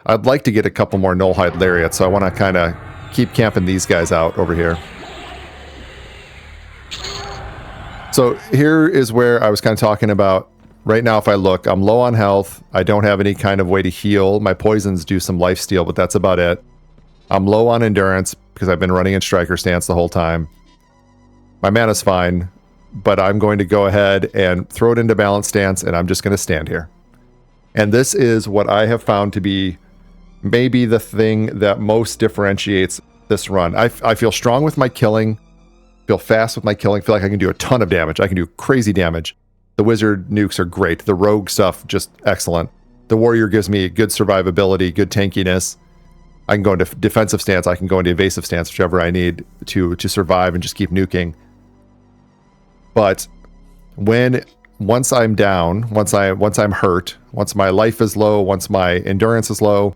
I'd like to get a couple more Nullhide Lariats, so I want to kind of keep camping these guys out over here. So here is where I was kind of talking about, right now if I look, I'm low on health, I don't have any kind of way to heal, my poisons do some lifesteal, but that's about it. I'm low on endurance because I've been running in striker stance the whole time. My mana's fine, but I'm going to go ahead and throw it into balance stance, and I'm just going to stand here. And this is what I have found to be maybe the thing that most differentiates this run. I feel strong with my killing, feel fast with my killing, feel like I can do a ton of damage. I can do crazy damage. The wizard nukes are great. The rogue stuff, just excellent. The warrior gives me good survivability, good tankiness. I can go into defensive stance, I can go into evasive stance, whichever I need to survive and just keep nuking. But once I'm down, once I'm hurt, once my life is low, once my endurance is low,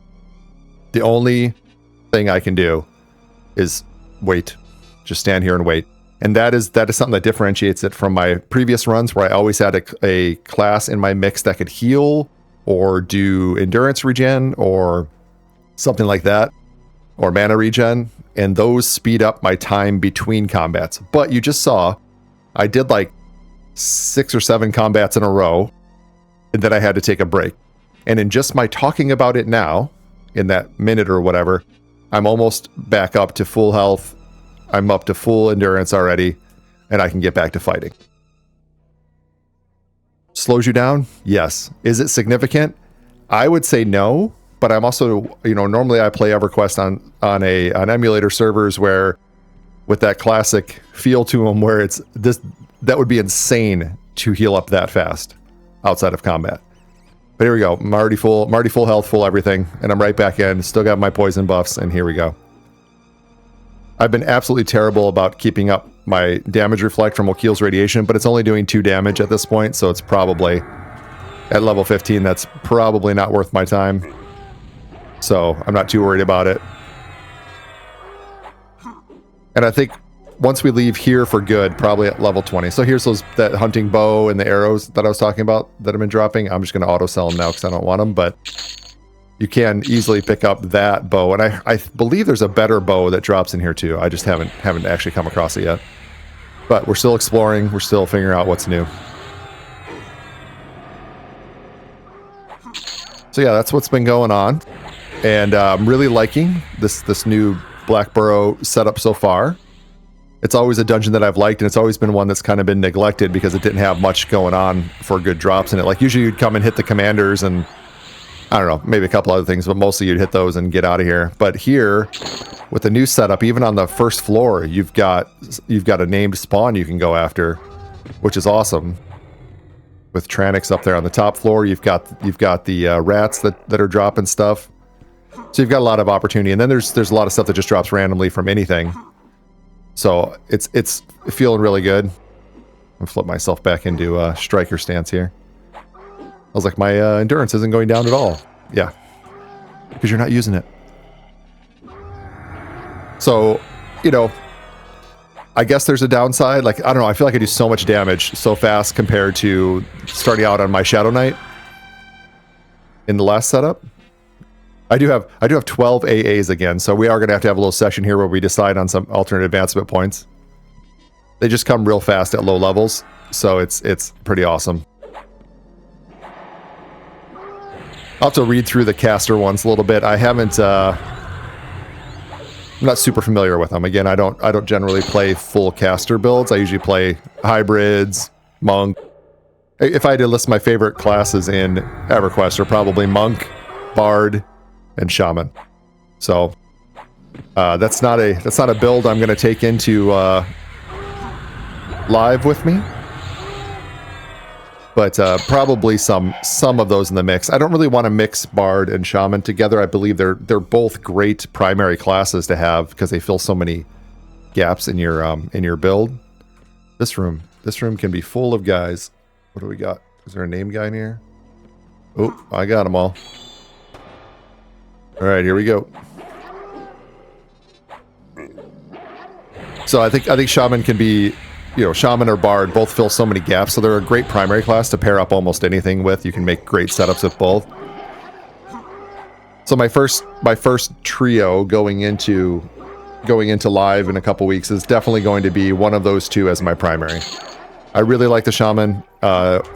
the only thing I can do is wait. Just stand here and wait. And that is something that differentiates it from my previous runs where I always had a class in my mix that could heal or do endurance regen or something like that, or mana regen, and those speed up my time between combats. But you just saw, I did like 6 or 7 combats in a row, and then I had to take a break. And in just my talking about it now, in that minute or whatever, I'm almost back up to full health, I'm up to full endurance already, and I can get back to fighting. Slows you down? Yes. Is it significant? I would say no. But I'm also, you know, normally I play EverQuest on emulator servers where, with that classic feel to them, where it's this, that would be insane to heal up that fast outside of combat. But here we go. I'm already full health, full everything, and I'm right back in. Still got my poison buffs, and here we go. I've been absolutely terrible about keeping up my damage reflect from Wakil's radiation, but it's only doing 2 damage at this point, so it's probably at level 15. That's probably not worth my time. So I'm not too worried about it. And I think once we leave here for good, probably at level 20. So here's that hunting bow and the arrows that I was talking about that I've been dropping. I'm just going to auto sell them now because I don't want them, but you can easily pick up that bow. And I believe there's a better bow that drops in here too. I just haven't actually come across it yet. But we're still exploring. We're still figuring out what's new. So yeah, that's what's been going on. And I'm really liking this new Black Burrow setup so far. It's always a dungeon that I've liked, and it's always been one that's kind of been neglected because it didn't have much going on for good drops in it. Like, usually you'd come and hit the commanders and, I don't know, maybe a couple other things, but mostly you'd hit those and get out of here. But here, with the new setup, even on the first floor, you've got a named spawn you can go after, which is awesome. With Tranix up there on the top floor, you've got the rats that are dropping stuff. So you've got a lot of opportunity, and then there's a lot of stuff that just drops randomly from anything. So it's feeling really good. I'll flip myself back into striker stance here. I was like, my endurance isn't going down at all. Yeah, because you're not using it. So, you know, I guess there's a downside. Like, I don't know, I feel like I do so much damage so fast compared to starting out on my Shadow Knight in the last setup. I do have 12 AAs again, so we are going to have a little session here where we decide on some alternate advancement points. They just come real fast at low levels, so it's pretty awesome. I'll have to read through the caster ones a little bit. I haven't... I'm not super familiar with them. Again, I don't generally play full caster builds. I usually play hybrids, monk. If I had to list my favorite classes in Everquest, are probably monk, bard, and shaman. So that's not a build I'm going to take into live with me. But probably some of those in the mix. I don't really want to mix Bard and Shaman together. I believe they're both great primary classes to have because they fill so many gaps in your build. This room can be full of guys. What do we got? Is there a name guy in here? Oh, I got them all. All right, here we go. So I think Shaman can be... Shaman or Bard both fill so many gaps, so they're a great primary class to pair up almost anything with. You can make great setups with both. So my first trio going into live in a couple weeks is definitely going to be one of those two as my primary. I really like the Shaman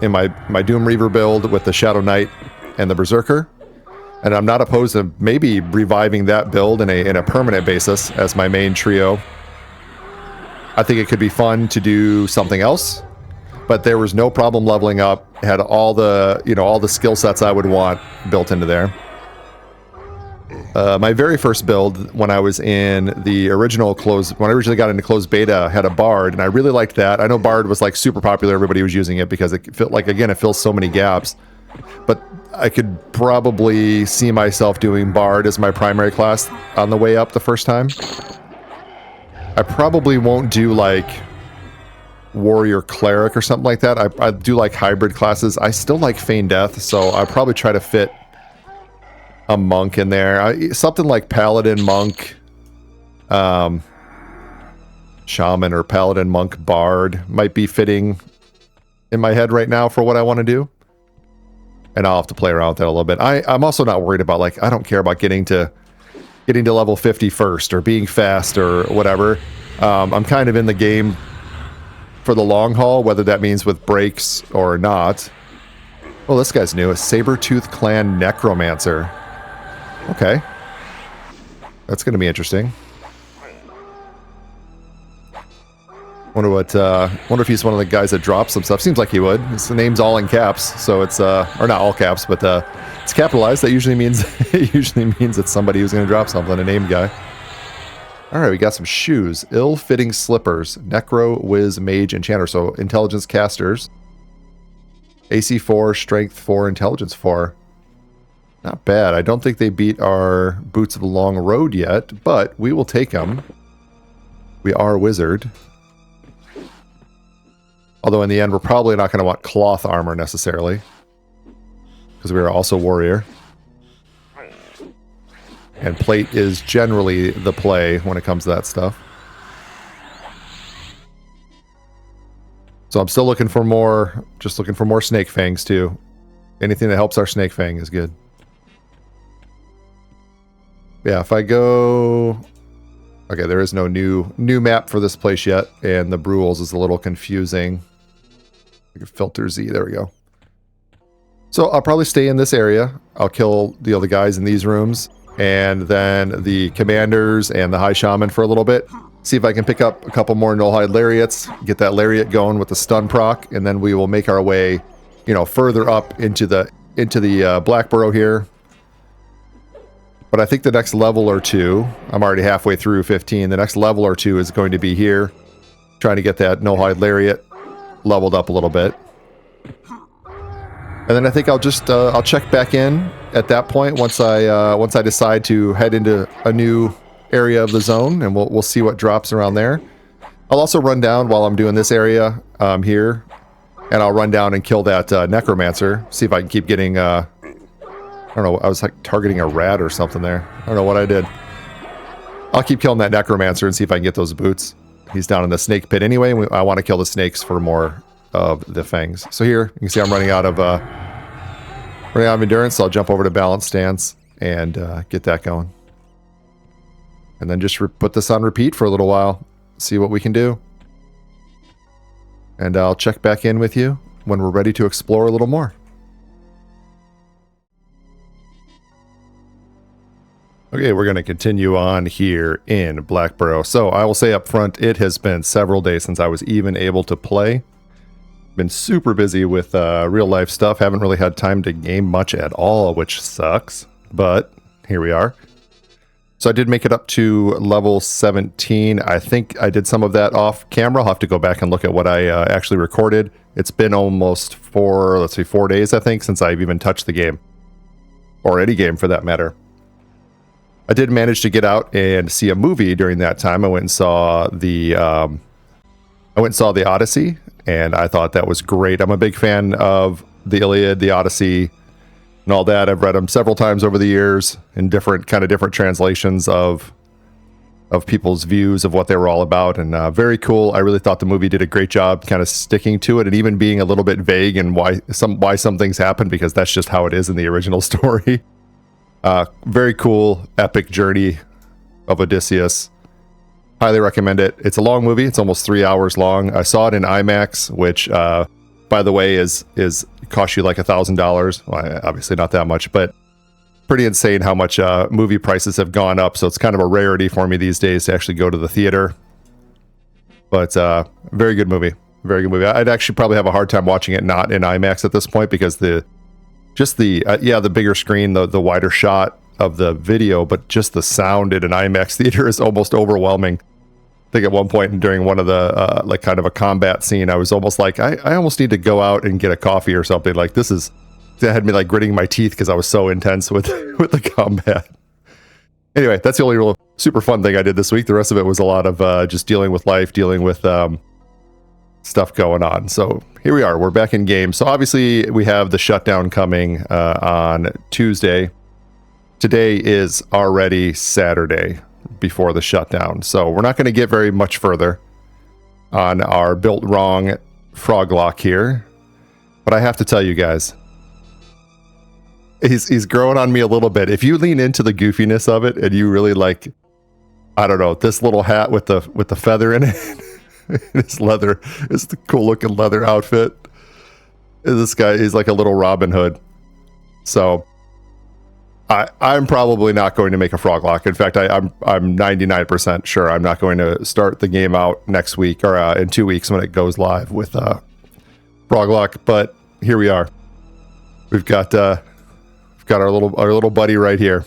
in my Doom Reaver build with the Shadow Knight and the Berserker, and I'm not opposed to maybe reviving that build in a permanent basis as my main trio. I think it could be fun to do something else, but there was no problem leveling up. Had all the skill sets I would want built into there. My very first build when I was in the original when I originally got into closed beta, had a Bard, and I really liked that. I know Bard was like super popular; everybody was using it because it felt like, again, it fills so many gaps. But I could probably see myself doing Bard as my primary class on the way up the first time. I probably won't do like Warrior Cleric or something like that. I do like hybrid classes. I still like Feign Death, so I'll probably try to fit a Monk in there. Something like Paladin, Monk, Shaman, or Paladin, Monk, Bard might be fitting in my head right now for what I want to do. And I'll have to play around with that a little bit. I'm also not worried about, like, I don't care about getting to level 50 first or being fast or whatever. I'm kind of in the game for the long haul, whether that means with breaks or not. Oh, this guy's new. A Sabertooth Clan Necromancer. Okay. That's going to be interesting. Wonder if he's one of the guys that drops some stuff. Seems like he would. The name's all in caps, so it's or not all caps, but it's capitalized. That usually means it's somebody who's going to drop something. A name guy. All right, we got some shoes. Ill-fitting slippers. Necro, Wiz, Mage, Enchanter. So intelligence casters. AC 4, Strength 4, Intelligence 4. Not bad. I don't think they beat our Boots of the Long Road yet, but we will take them. We are a wizard. Although in the end, we're probably not going to want cloth armor necessarily, because we are also warrior. And plate is generally the play when it comes to that stuff. So I'm still looking for more, just looking for more snake fangs too. Anything that helps our snake fang is good. Yeah, if I go... Okay, there is no new map for this place yet, and the Bruels is a little confusing. Filter Z, there we go. So I'll probably stay in this area. I'll kill the guys in these rooms, and then the commanders and the high shaman for a little bit. See if I can pick up a couple more nullhide lariats, get that lariat going with the stun proc, and then we will make our way, further up into the Black Burrow here. But I think the next level or two, I'm already halfway through 15. The next level or two is going to be here, trying to get that nullhide lariat leveled up a little bit. And then I think I'll just I'll check back in at that point once I decide to head into a new area of the zone, and we'll see what drops around there. I'll also run down while I'm doing this area here, and I'll run down and kill that necromancer. See if I can keep getting I don't know, I was like targeting a rat or something there. I don't know what I did. I'll keep killing that necromancer and see if I can get those boots. He's down in the snake pit anyway. And I want to kill the snakes for more of the fangs. So here, you can see I'm running out of endurance. So I'll jump over to balance stance and get that going. And then just put this on repeat for a little while. See what we can do. And I'll check back in with you when we're ready to explore a little more. Okay, we're going to continue on here in Blackburrow. So I will say up front, it has been several days since I was even able to play. Been super busy with real life stuff. Haven't really had time to game much at all, which sucks. But here we are. So I did make it up to level 17. I think I did some of that off camera. I'll have to go back and look at what I actually recorded. It's been almost 4 days, I think, since I've even touched the game. Or any game for that matter. I did manage to get out and see a movie during that time. I went and saw the Odyssey, and I thought that was great. I'm a big fan of the Iliad, the Odyssey, and all that. I've read them several times over the years in different translations of people's views of what they were all about, and very cool. I really thought the movie did a great job kind of sticking to it and even being a little bit vague and why some things happen, because that's just how it is in the original story. Very cool, epic journey of Odysseus. Highly recommend it. It's a long movie. It's almost 3 hours long. I saw it in IMAX, which, by the way, is cost you like $1,000. Well, obviously not that much, but pretty insane how much movie prices have gone up. So it's kind of a rarity for me these days to actually go to the theater. But very good movie. Very good movie. I'd actually probably have a hard time watching it not in IMAX at this point, because the bigger screen, the wider shot of the video, but just the sound in an IMAX theater is almost overwhelming. I think at one point during one of the like kind of a combat scene, I was almost like, I almost need to go out and get a coffee or something. Like that had me like gritting my teeth because I was so intense with the combat. Anyway, that's the only real super fun thing I did this week. The rest of it was a lot of just dealing with life, dealing with stuff going on. So here we are. We're back in game. So obviously we have the shutdown coming on Tuesday. Today is already Saturday before the shutdown. So we're not going to get very much further on our built wrong Froglok here. But I have to tell you guys, he's growing on me a little bit. If you lean into the goofiness of it and you really like, I don't know, this little hat with the feather in it. It's leather. It's the cool looking leather outfit. This guy is like a little Robin Hood. So I'm probably not going to make a Froglok. In fact, I'm 99% sure I'm not going to start the game out next week or in 2 weeks when it goes live with Froglok. But here we are. We've got our little buddy right here.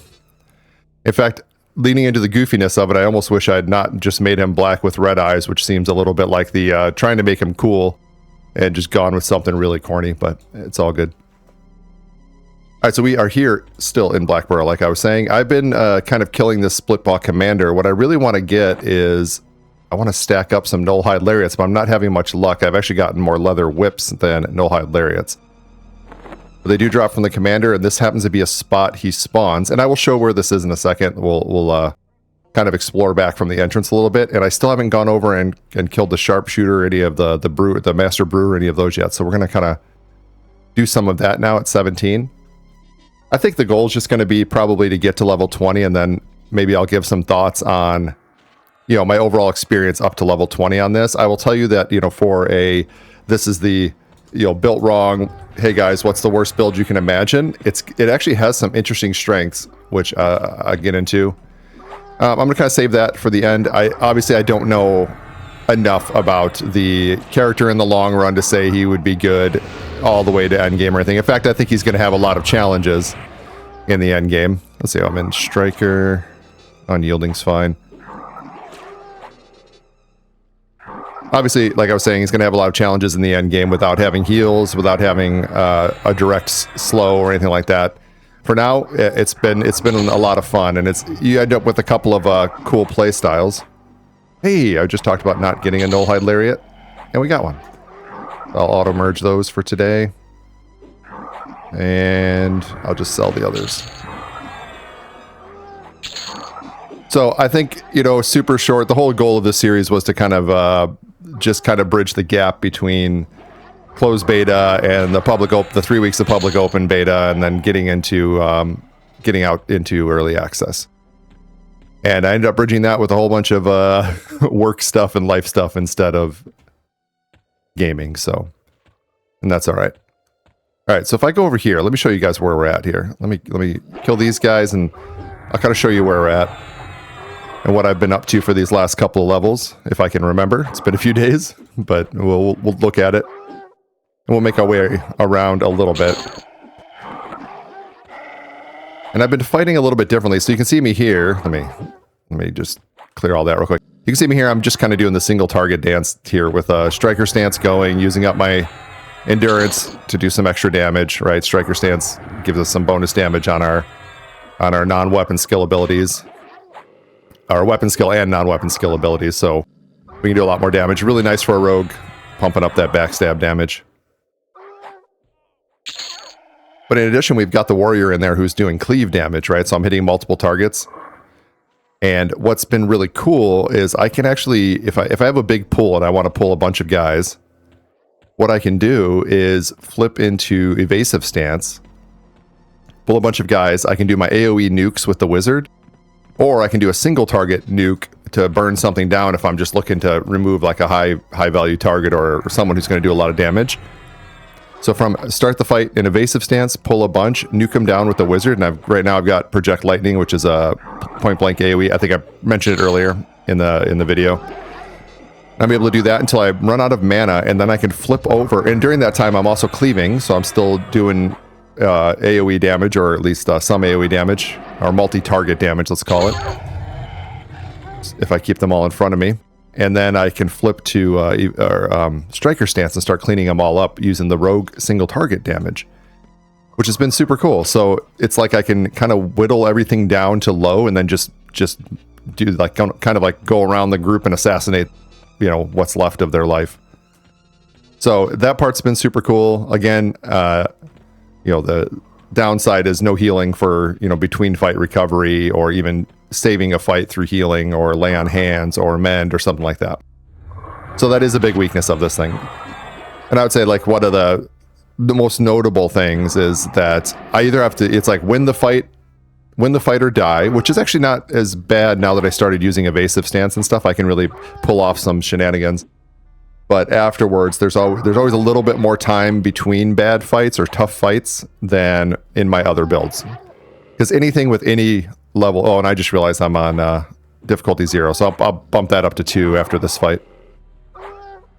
In fact, leaning into the goofiness of it, I almost wish I had not just made him black with red eyes, which seems a little bit like the trying to make him cool and just gone with something really corny, but it's all good. All right, so we are here still in Blackburrow, like I was saying. I've been kind of killing this Splitball Commander. What I really want to get is I want to stack up some Nullhide Lariats, but I'm not having much luck. I've actually gotten more leather whips than Nullhide Lariats. But they do drop from the commander, and this happens to be a spot he spawns. And I will show where this is in a second. We'll kind of explore back from the entrance a little bit. And I still haven't gone over and killed the sharpshooter or any of the master brewer, any of those yet. So we're going to kind of do some of that now at 17. I think the goal is just going to be probably to get to level 20, and then maybe I'll give some thoughts on, my overall experience up to level 20 on this. I will tell you that, this is the, built wrong. Hey guys, what's the worst build you can imagine? It actually has some interesting strengths, which I get into. I'm gonna kind of save that for the end. I don't know enough about the character in the long run to say he would be good all the way to end game or anything. In fact, I think he's going to have a lot of challenges in the end game. Let's see, I'm in Striker. Unyielding's fine. Obviously, like I was saying, he's going to have a lot of challenges in the end game without having heals, without having a direct slow or anything like that. For now, it's been a lot of fun, and you end up with a couple of cool play styles. Hey, I just talked about not getting a Nullhide Lariat, and we got one. I'll auto-merge those for today. And I'll just sell the others. So I think, you know, super short, the whole goal of this series was to kind of just kind of bridge the gap between closed beta and the 3 weeks of public open beta, and then getting out into early access. And I ended up bridging that with a whole bunch of work stuff and life stuff instead of gaming. So, and that's all right. All right, so if I go over here, let me show you guys where we're at here. Let me kill these guys, and I'll kind of show you where we're at and what I've been up to for these last couple of levels, if I can remember. It's been a few days, but we'll look at it. And we'll make our way around a little bit. And I've been fighting a little bit differently. So you can see me here. Let me just clear all that real quick. You can see me here. I'm just kind of doing the single target dance here with a striker stance going, using up my endurance to do some extra damage, right? Striker stance gives us some bonus damage on our non-weapon skill abilities. Our weapon skill and non-weapon skill abilities. So we can do a lot more damage. Really nice for a rogue, pumping up that backstab damage. But in addition, we've got the warrior in there who's doing cleave damage, right? So I'm hitting multiple targets. And what's been really cool is I can actually, if I have a big pool and I want to pull a bunch of guys, what I can do is flip into evasive stance, pull a bunch of guys. I can do my AoE nukes with the wizard, or I can do a single target nuke to burn something down if I'm just looking to remove like a high value target or someone who's going to do a lot of damage. So from start the fight in evasive stance, pull a bunch, nuke them down with the wizard, and right now I've got project lightning, which is a point blank AoE. I think I mentioned it earlier in the video. I'm able to do that until I run out of mana, and then I can flip over. And during that time, I'm also cleaving, so I'm still doing AoE damage, or at least some AoE damage, or multi-target damage, let's call it, if I keep them all in front of me. And then I can flip to striker stance and start cleaning them all up using the rogue single target damage, which has been super cool. So it's like I can kind of whittle everything down to low, and then just do like kind of like go around the group and assassinate, you know, what's left of their life. So that part's been super cool. Again, you know, the downside is no healing for, you know, between fight recovery, or even saving a fight through healing, or lay on hands, or mend, or something like that. So that is a big weakness of this thing. And I would say, like, one of the most notable things is that I either have to, it's like win the fight or die, which is actually not as bad now that I started using evasive stance and stuff. I can really pull off some shenanigans. But afterwards, there's always a little bit more time between bad fights or tough fights than in my other builds. Because anything with any level... Oh, and I just realized I'm on difficulty 0, so I'll bump that up to 2 after this fight.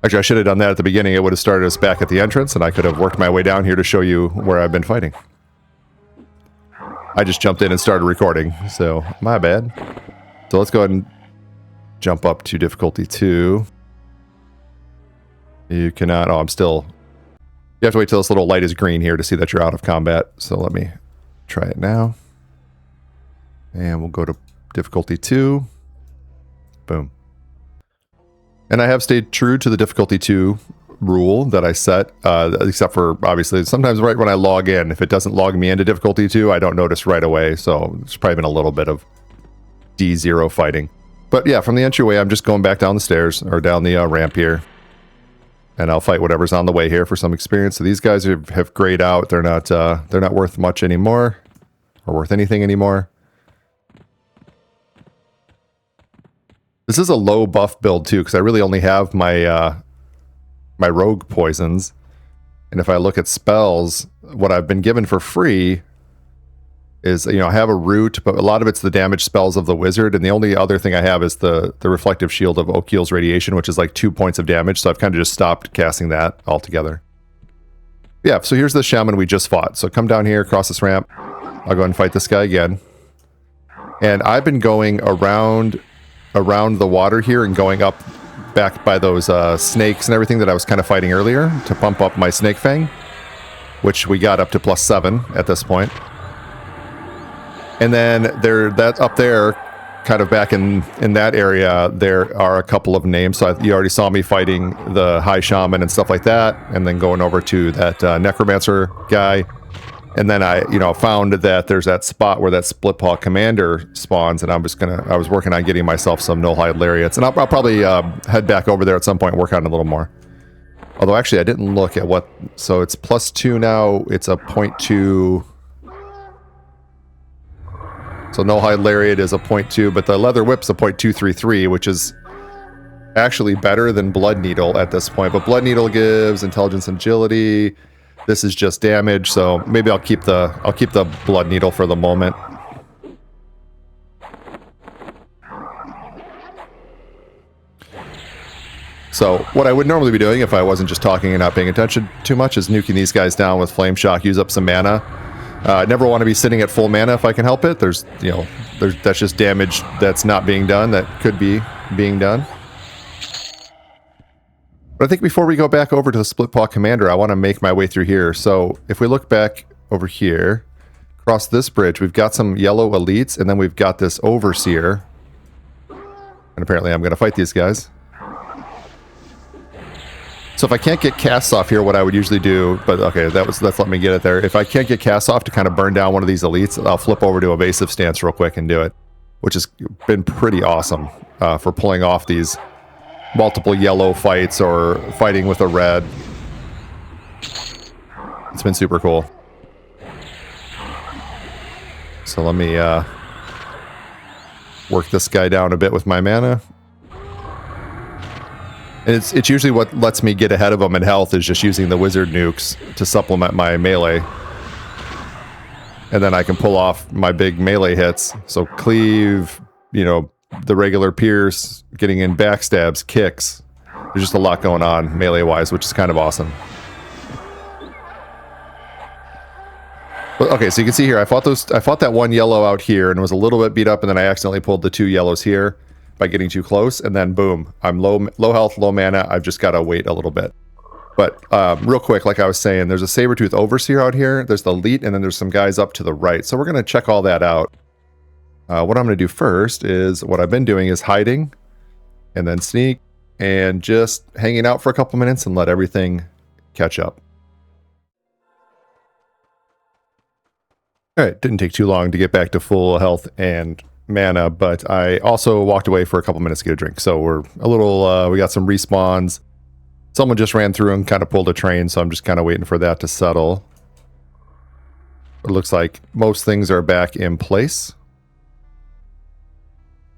Actually, I should have done that at the beginning. It would have started us back at the entrance, and I could have worked my way down here to show you where I've been fighting. I just jumped in and started recording, so my bad. So let's go ahead and jump up to difficulty 2. You cannot... Oh, I'm still... You have to wait till this little light is green here to see that you're out of combat. So let me try it now. And we'll go to difficulty 2. Boom. And I have stayed true to the difficulty 2 rule that I set, except for, obviously, sometimes right when I log in, if it doesn't log me into difficulty 2, I don't notice right away. So it's probably been a little bit of D0 fighting. But yeah, from the entryway, I'm just going back down the stairs, or down the ramp here. And I'll fight whatever's on the way here for some experience. So these guys have grayed out. They're not worth much anymore, or worth anything anymore. This is a low buff build too, because I really only have my my rogue poisons. And if I look at spells, what I've been given for free is, you know, I have a root, but a lot of it's the damage spells of the wizard, and the only other thing I have is the reflective shield of Okiel's radiation, which is like 2 points of damage, so I've kind of just stopped casting that altogether. Yeah, so here's the shaman we just fought. So come down here, across this ramp. I'll go ahead and fight this guy again. And I've been going around the water here and going up back by those snakes and everything that I was kind of fighting earlier to pump up my snake fang, which we got up to +7 at this point. And then that up there, kind of back in that area, there are a couple of names. So you already saw me fighting the High Shaman and stuff like that, and then going over to that Necromancer guy. And then I, found that there's that spot where that split paw commander spawns, and I was working on getting myself some null-hide lariats, and I'll probably head back over there at some point and work on it a little more. Although actually I didn't look at what, so it's +2 now, it's a 0.2. So null-hide lariat is a 0.2, but the leather whip's a 0.233, which is actually better than blood needle at this point. But blood needle gives intelligence and agility. This is just damage, so maybe I'll keep the blood needle for the moment. So what I would normally be doing if I wasn't just talking and not paying attention too much is nuking these guys down with flame shock, use up some mana. I never want to be sitting at full mana if I can help it. That's just damage that's not being done that could be being done. But I think before we go back over to the Split Paw Commander, I want to make my way through here. So if we look back over here, across this bridge, we've got some yellow elites, and then we've got this Overseer. And apparently I'm going to fight these guys. So if I can't get casts off here, what I would usually do, but okay, that's let me get it there. If I can't get casts off to kind of burn down one of these elites, I'll flip over to evasive stance real quick and do it, which has been pretty awesome for pulling off these multiple yellow fights or fighting with a red. It's been super cool. So let me work this guy down a bit with my mana. And it's usually what lets me get ahead of them in health is just using the wizard nukes to supplement my melee. And then I can pull off my big melee hits. So cleave, the regular pierce, getting in backstabs, kicks. There's just a lot going on melee-wise, which is kind of awesome. But, okay, so you can see here, I fought that one yellow out here and was a little bit beat up, and then I accidentally pulled the 2 yellows here by getting too close, and then boom, I'm low health, low mana. I've just got to wait a little bit. But real quick, like I was saying, there's a Sabertooth Overseer out here, there's the elite, and then there's some guys up to the right. So we're going to check all that out. What I'm going to do first is, what I've been doing is hiding, and then sneak, and just hanging out for a couple minutes and let everything catch up. Alright, didn't take too long to get back to full health and mana, but I also walked away for a couple minutes to get a drink. So we're a little, we got some respawns. Someone just ran through and kind of pulled a train, so I'm just kind of waiting for that to settle. It looks like most things are back in place.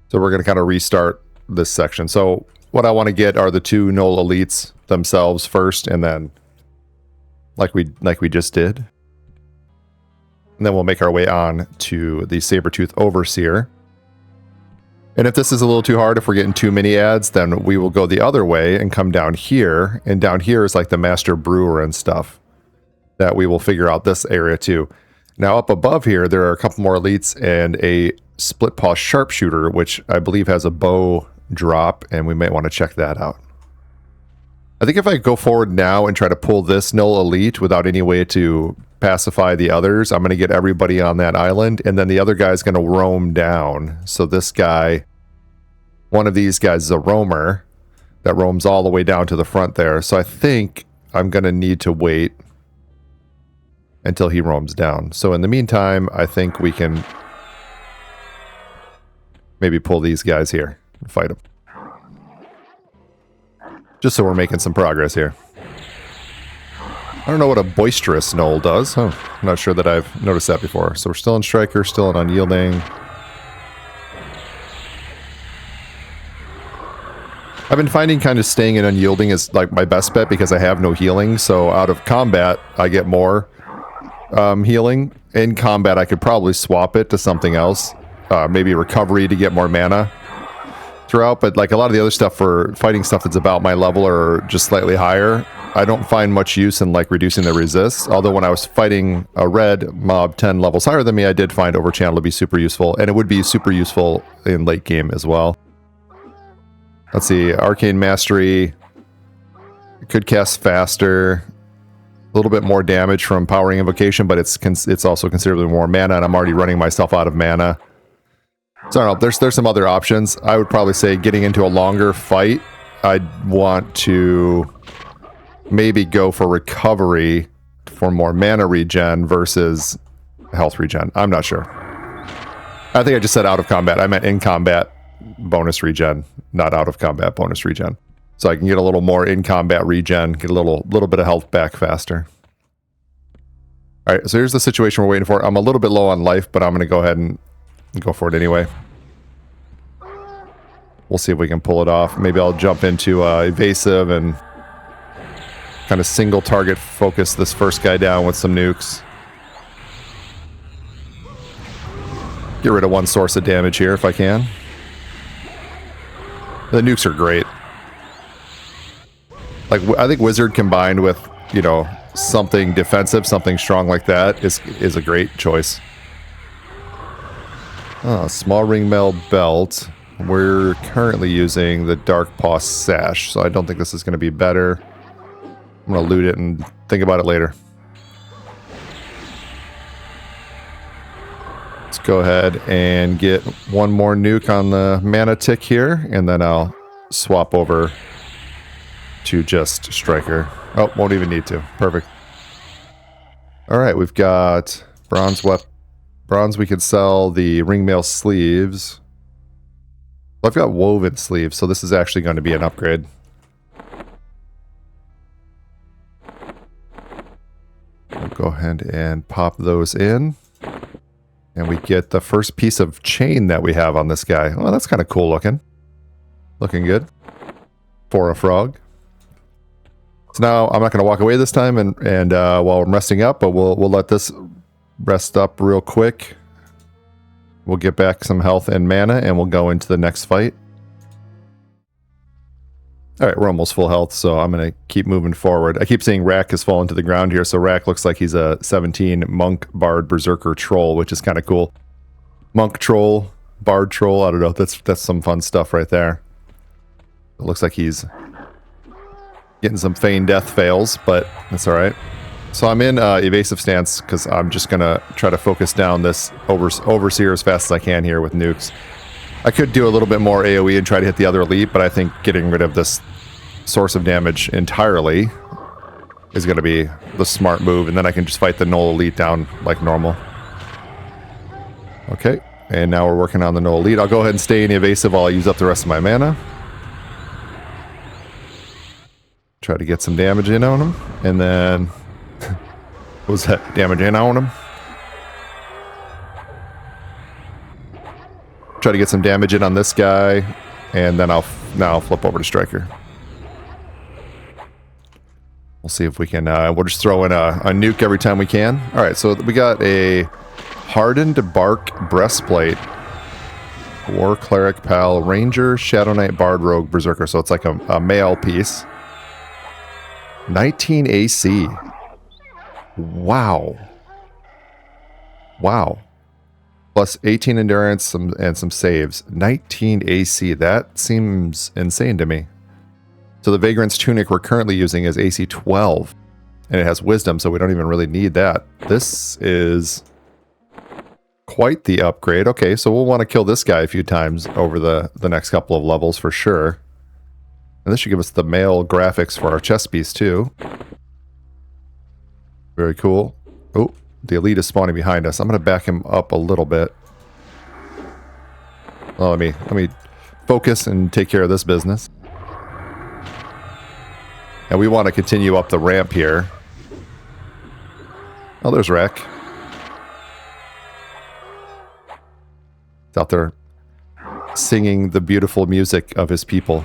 So we're going to kind of restart this section. So what I want to get are the 2 null elites themselves first, and then like we just did. And then we'll make our way on to the Sabertooth Overseer. And if this is a little too hard, if we're getting too many ads, then we will go the other way and come down here. And down here is like the Master Brewer and stuff that we will figure out this area too. Now up above here, there are a couple more elites and a Split Paw Sharpshooter, which I believe has a bow drop, and we might want to check that out. I think if I go forward now and try to pull this null elite without any way to pacify the others, I'm going to get everybody on that island, and then the other guy's going to roam down. So this guy, one of these guys is a roamer that roams all the way down to the front there. So I think I'm going to need to wait until he roams down. So in the meantime, I think we can maybe pull these guys here and fight them. Just so we're making some progress here. I don't know what a boisterous knoll does. Oh, I'm not sure that I've noticed that before. So we're still in Striker, still in Unyielding. I've been finding kind of staying in Unyielding is like my best bet because I have no healing. So out of combat, I get more healing. In combat, I could probably swap it to something else. Maybe recovery to get more mana throughout. But like a lot of the other stuff for fighting stuff that's about my level or just slightly higher, I don't find much use in like reducing the resist. Although when I was fighting a red mob 10 levels higher than me, I did find Overchannel to be super useful. And it would be super useful in late game as well. Let's see, Arcane Mastery. It could cast faster. A little bit more damage from Powering Invocation, but it's also considerably more mana, and I'm already running myself out of mana. So I don't know, there's some other options. I would probably say getting into a longer fight, I'd want to maybe go for recovery for more mana regen versus health regen. I'm not sure. I think I just said out of combat. I meant in combat bonus regen, not out of combat bonus regen. So I can get a little more in combat regen, get a little bit of health back faster. All right, so here's the situation we're waiting for. I'm a little bit low on life, but I'm going to go ahead and go for it anyway. We'll see if we can pull it off. Maybe I'll jump into evasive and kind of single target focus this first guy down with some nukes. Get rid of one source of damage here if I can. The nukes are great. Like, I think Wizard combined with, you know, something defensive, something strong like that is a great choice. Small ring mail belt. We're currently using the Dark Paw Sash, so I don't think this is going to be better. I'm going to loot it and think about it later. Let's go ahead and get one more nuke on the mana tick here, and then I'll swap over to just Striker. Oh, won't even need to. Perfect. All right, we've got bronze bronze. We could sell the ringmail sleeves. Well, I've got woven sleeves, so this is actually going to be an upgrade. We'll go ahead and pop those in. And we get the first piece of chain that we have on this guy. Oh, that's kind of cool looking. Looking good. For a frog. So now I'm not going to walk away this time and while I'm resting up, but we'll let this rest up real quick. We'll get back some health and mana and we'll go into the next fight. Alright, we're almost full health, so I'm going to keep moving forward. I keep seeing Rak has fallen to the ground here, so Rak looks like he's a 17 Monk, Bard, Berserker, Troll, which is kind of cool. Monk Troll, Bard Troll, I don't know, that's some fun stuff right there. It looks like he's getting some feign death fails, but that's alright. So I'm in evasive stance, because I'm just going to try to focus down this Overseer as fast as I can here with nukes. I could do a little bit more AoE and try to hit the other elite, but I think getting rid of this source of damage entirely is going to be the smart move, and then I can just fight the null elite down like normal. Okay, and now we're working on the null elite. I'll go ahead and stay in evasive while I use up the rest of my mana. Try to get some damage in on him, and then... what was that? Damage in on him? Try to get some damage in on this guy, and then I'll flip over to Striker. We'll see if we can, we'll just throw in a nuke every time we can. Alright, so we got a Hardened Bark Breastplate. War Cleric, Pal, Ranger, Shadow Knight, Bard, Rogue, Berserker. So it's like a male piece. 19 AC. Wow. Wow. Plus 18 endurance and some saves. 19 AC. That seems insane to me. So the Vagrant's Tunic we're currently using is AC 12. And it has Wisdom, so we don't even really need that. This is quite the upgrade. Okay, so we'll want to kill this guy a few times over the next couple of levels for sure. And this should give us the male graphics for our chest piece too. Very cool. Oh. The elite is spawning behind us. I'm going to back him up a little bit. Well, let me focus and take care of this business. And we want to continue up the ramp here. Oh, there's Rak. He's out there singing the beautiful music of his people.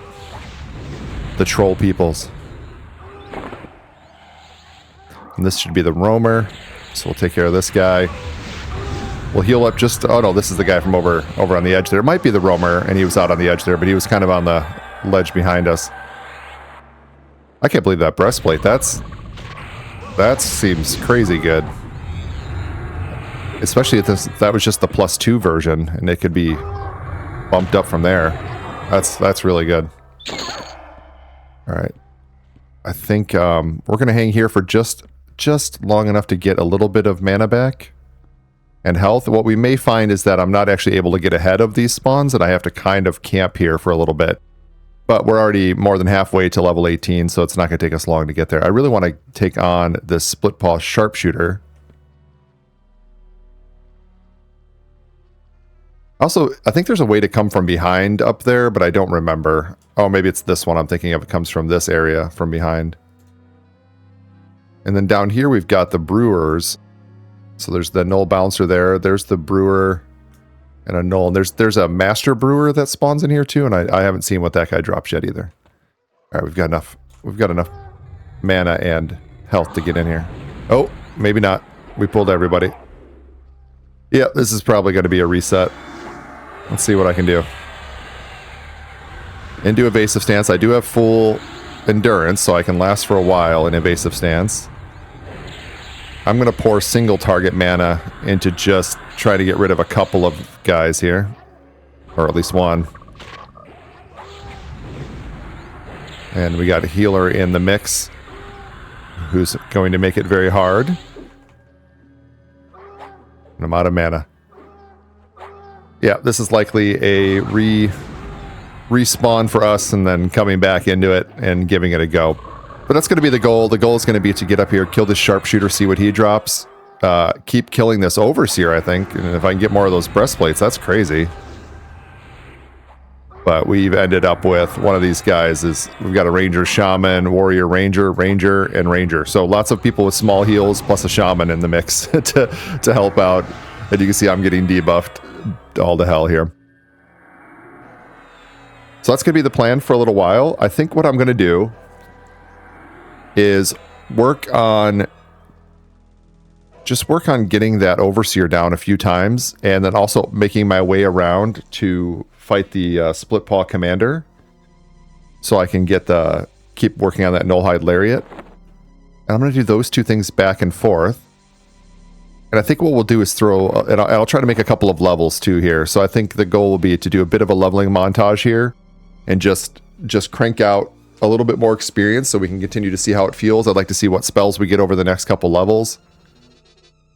The troll peoples. And this should be the roamer. So we'll take care of this guy. We'll heal up just... oh no, this is the guy from over on the edge there. It might be the roamer, and he was out on the edge there, but he was kind of on the ledge behind us. I can't believe that breastplate. That seems crazy good. Especially if that was just the +2 version, and it could be bumped up from there. That's really good. Alright. I think we're going to hang here for just long enough to get a little bit of mana back and health. What we may find is that I'm not actually able to get ahead of these spawns, and I have to kind of camp here for a little bit. But we're already more than halfway to level 18, so it's not going to take us long to get there. I really want to take on this split paw sharpshooter. Also, I think there's a way to come from behind up there, but I don't remember. Oh, maybe it's this one I'm thinking of. It comes from this area from behind. And then down here we've got the brewers. So there's the null bouncer there. There's the brewer and a null. And there's a master brewer that spawns in here too, and I haven't seen what that guy drops yet either. All right, we've got enough mana and health to get in here. Oh, maybe not. We pulled everybody. Yeah, this is probably going to be a reset. Let's see what I can do. Into evasive stance. I do have full endurance, so I can last for a while in evasive stance. I'm going to pour single target mana into just try to get rid of a couple of guys here. Or at least one. And we got a healer in the mix, who's going to make it very hard. And I'm out of mana. Yeah, this is likely a respawn for us and then coming back into it and giving it a go. But that's going to be the goal. The goal is going to be to get up here, kill this sharpshooter, see what he drops. Keep killing this overseer, I think. And if I can get more of those breastplates, that's crazy. But we've ended up with one of these guys is we've got a ranger, shaman, warrior, ranger, and ranger. So lots of people with small heals plus a shaman in the mix to help out. And you can see I'm getting debuffed all to hell here. So that's going to be the plan for a little while. I think what I'm going to do is work on getting that overseer down a few times, and then also making my way around to fight the split paw commander, so I can keep working on that nullhide lariat. And I'm going to do those two things back and forth. And I think what we'll do is and I'll try to make a couple of levels too here. So I think the goal will be to do a bit of a leveling montage here and just crank out a little bit more experience so we can continue to see how it feels. I'd like to see what spells we get over the next couple levels.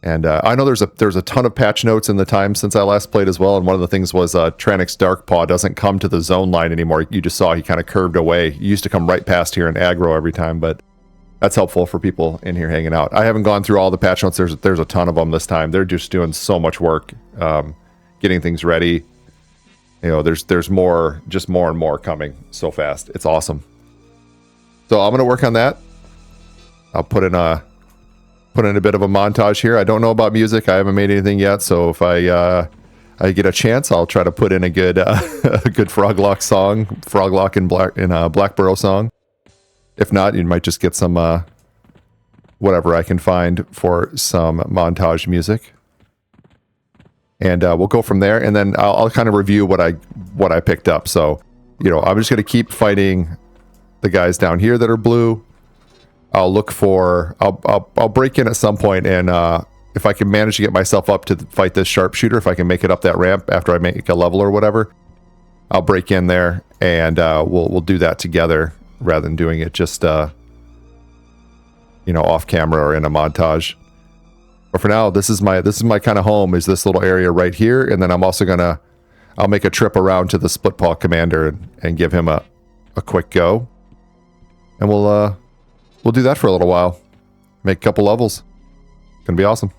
And I know there's a ton of patch notes in the time since I last played as well. And one of the things was Tranix's Darkpaw doesn't come to the zone line anymore. You just saw he kind of curved away. He used to come right past here and aggro every time, but that's helpful for people in here hanging out. I haven't gone through all the patch notes. There's a ton of them this time. They're just doing so much work, getting things ready. You know, there's more and more coming so fast. It's awesome. So I'm going to work on that. I'll put in a bit of a montage here. I don't know about music. I haven't made anything yet. So if I get a chance, I'll try to put in a good Froglok song, Froglok and Blackburrow song. If not, you might just get some whatever I can find for some montage music, and we'll go from there. And then I'll kind of review what I picked up. So, you know, I'm just going to keep fighting the guys down here that are blue. I'll break in at some point, and if I can manage to get myself up to fight this sharpshooter, if I can make it up that ramp after I make a level or whatever, I'll break in there, and we'll do that together rather than doing it just you know, off camera or in a montage. But for now, this is my kind of home, is this little area right here, and then I'll make a trip around to the split paw commander and give him a quick go, and we'll do that for a little while, make a couple levels. Gonna be awesome.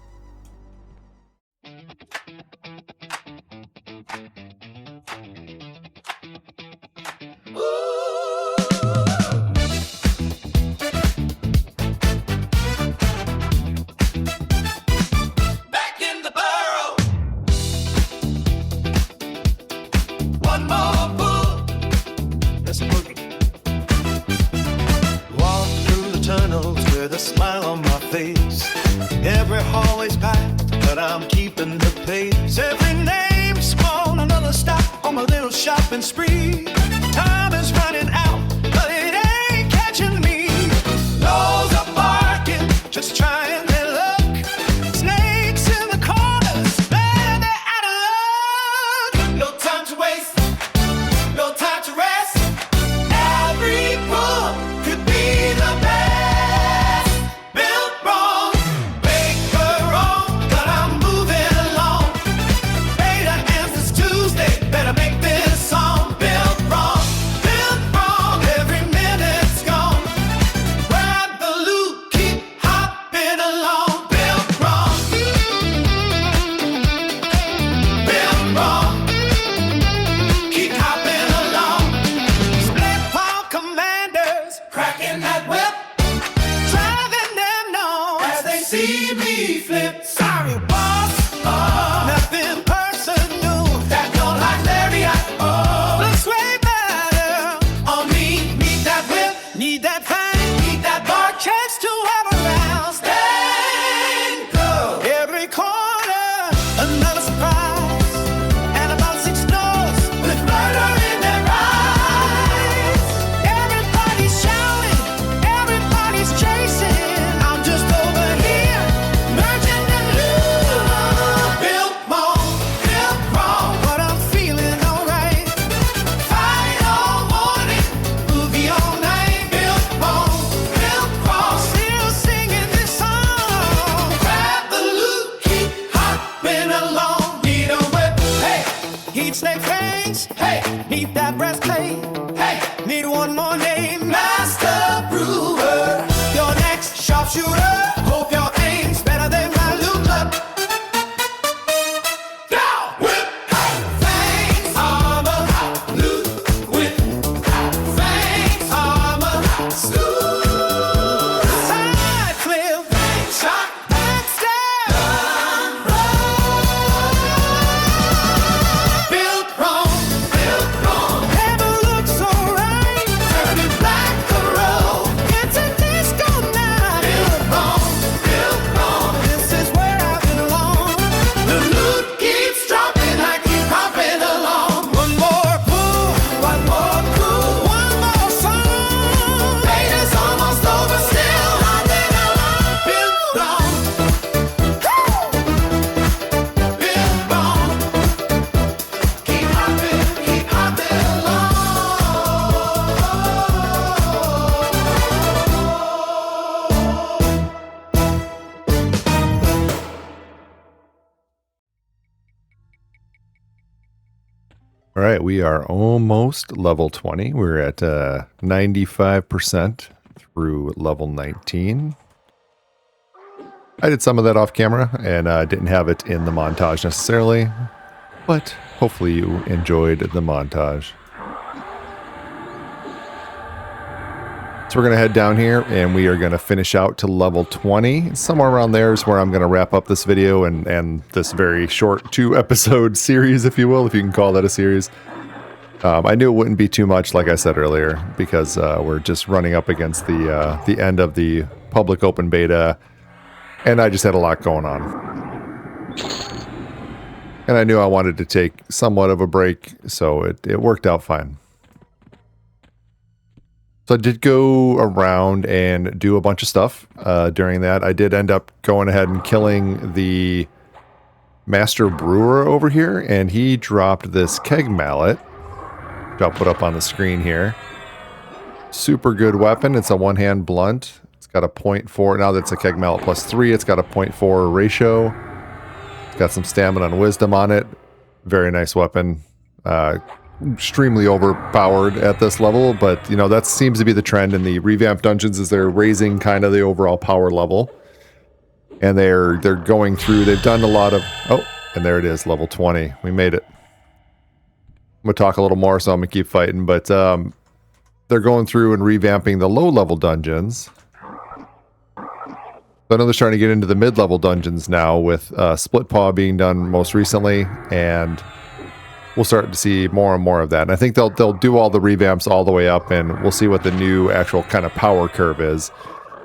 Shopping spree. Time is running out, but it ain't catching me. Those are barking, just trying their luck. Snakes in the corners, man, they're out of luck. No time to waste, no time to rest. Every pull could be the best. Built wrong, baker wrong, but I'm moving along. Beta answers Tuesday, better make this song. Built wrong. snake fangs. Hey, need that breastplate. Hey, need one more name. Master Brewer. Your next sharpshooter. Hope your aim's better than my loot luck. Down with fangs, armor, loot with fangs, armor, smooth. Side flip, fang shot, backstab. Built wrong, never looks so right. Turn it black or roll. It's a disco night. Built wrong. This is where I belong. The loot keeps dropping, I keep hopping along. One more pull, one more cool, one more song. Pain is almost over, still hopping along. Built wrong. Built wrong. Keep hopping along. All right, we are almost level 20. We're at 95% through level 19. I did some of that off camera and didn't have it in the montage necessarily, but hopefully you enjoyed the montage. So we're going to head down here and we are going to finish out to level 20. Somewhere around there is where I'm going to wrap up this video and this very short 2-episode series, if you will, if you can call that a series. I knew it wouldn't be too much, like I said earlier, because we're just running up against the end of the public open beta, and I just had a lot going on. And I knew I wanted to take somewhat of a break, so it worked out fine. So I did go around and do a bunch of stuff during that. I did end up going ahead and killing the Master Brewer over here, and he dropped this keg mallet, which I'll put up on the screen here. Super good weapon. It's a one-hand blunt. It's got a 0.4. Now that's a keg mallet plus 3. It's got a 0.4 ratio. It's got some stamina and wisdom on it. Very nice weapon. Extremely overpowered at this level, but you know, that seems to be the trend in the revamped dungeons, is they're raising kind of the overall power level, and they're going through. They've done a lot of and there it is, level 20. We made it. I'm gonna talk a little more, so I'm gonna keep fighting, but they're going through and revamping the low level dungeons. So I know they're starting to get into the mid level dungeons now, with Split Paw being done most recently, and we'll start to see more and more of that. And I think they'll do all the revamps all the way up, and we'll see what the new actual kind of power curve is.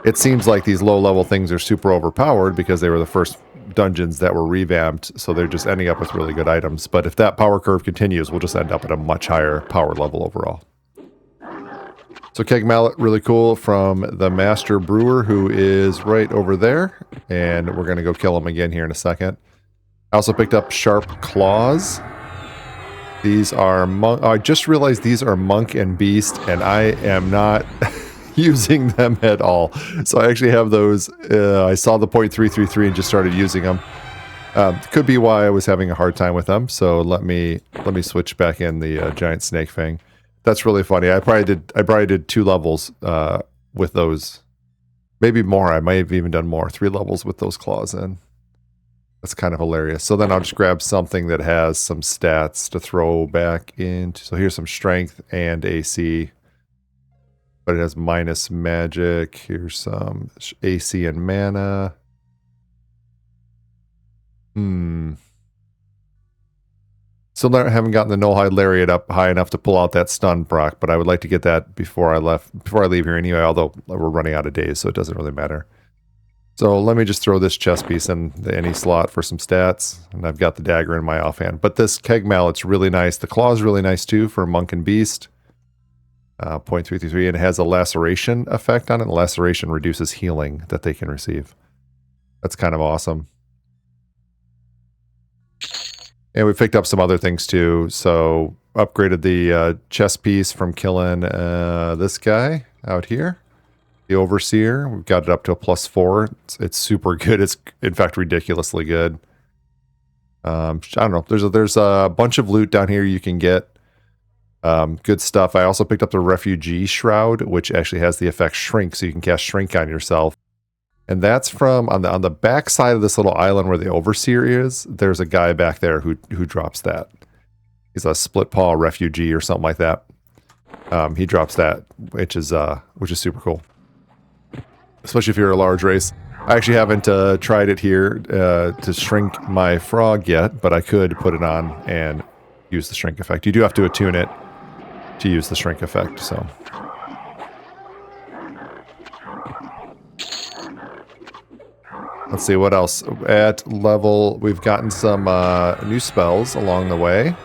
It seems like these low-level things are super overpowered because they were the first dungeons that were revamped, so they're just ending up with really good items. But if that power curve continues, we'll just end up at a much higher power level overall. So Keg Mallet, really cool, from the Master Brewer, who is right over there. And we're going to go kill him again here in a second. I also picked up Sharp Claws. These are I just realized these are Monk and Beast, and I am not using them at all. So I actually have those. I saw the .333 and just started using them. Could be why I was having a hard time with them. So let me switch back in the giant snake fang. That's really funny. I probably did 2 levels with those, maybe more. I might have even done more, 3 levels with those claws in. That's kind of hilarious. So then I'll just grab something that has some stats to throw back into. So here's some strength and AC, but it has minus magic. Here's some AC and mana. Still haven't gotten the Nullhide Lariat up high enough to pull out that stun proc, but I would like to get that before I leave here anyway, although we're running out of days, so it doesn't really matter. So let me just throw this chest piece in any slot for some stats, and I've got the dagger in my offhand. But this Keg Mallet's really nice. The claw's really nice too for Monk and Beast. 0.333, and it has a laceration effect on it. Laceration reduces healing that they can receive. That's kind of awesome. And we picked up some other things too. So upgraded the chest piece from killing this guy out here. The Overseer, we've got it up to a +4. It's super good. It's, in fact, ridiculously good. I don't know. There's a bunch of loot down here you can get. Good stuff. I also picked up the Refugee Shroud, which actually has the effect Shrink, so you can cast Shrink on yourself. And that's from on the back side of this little island where the Overseer is. There's a guy back there who drops that. He's a Split Paw Refugee or something like that. He drops that, which is super cool, especially if you're a large race. I actually haven't tried it here to shrink my frog yet, but I could put it on and use the shrink effect. You do have to attune it to use the shrink effect, so. Let's see what else. At level, we've gotten some new spells along the way.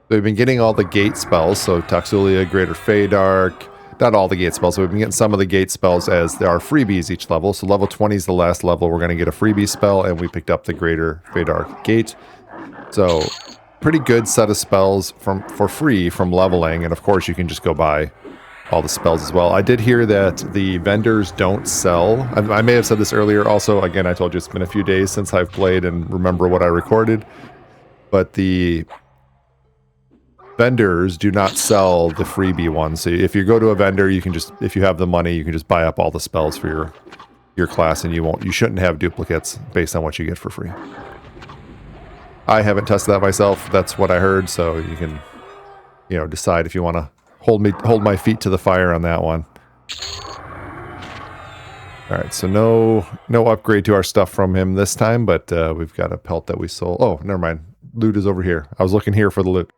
We've been getting all the gate spells, so Toxulia, Greater Feydark. Not all the gate spells, so we've been getting some of the gate spells as there are freebies each level. So level 20 is the last level. We're going to get a freebie spell, and we picked up the Greater Feydark Gate. So pretty good set of spells for free from leveling, and of course you can just go buy all the spells as well. I did hear that the vendors don't sell. I may have said this earlier also. Again, I told you it's been a few days since I've played and remember what I recorded. But the vendors do not sell the freebie ones. So if you go to a vendor, you can just, if you have the money, you can just buy up all the spells for your class, and you shouldn't have duplicates based on what you get for free. I haven't tested that myself. That's what I heard, so you can, decide if you want to hold my feet to the fire on that one. All right, so no upgrade to our stuff from him this time, but we've got a pelt that we sold. Oh, never mind. Loot is over here. I was looking here for the loot.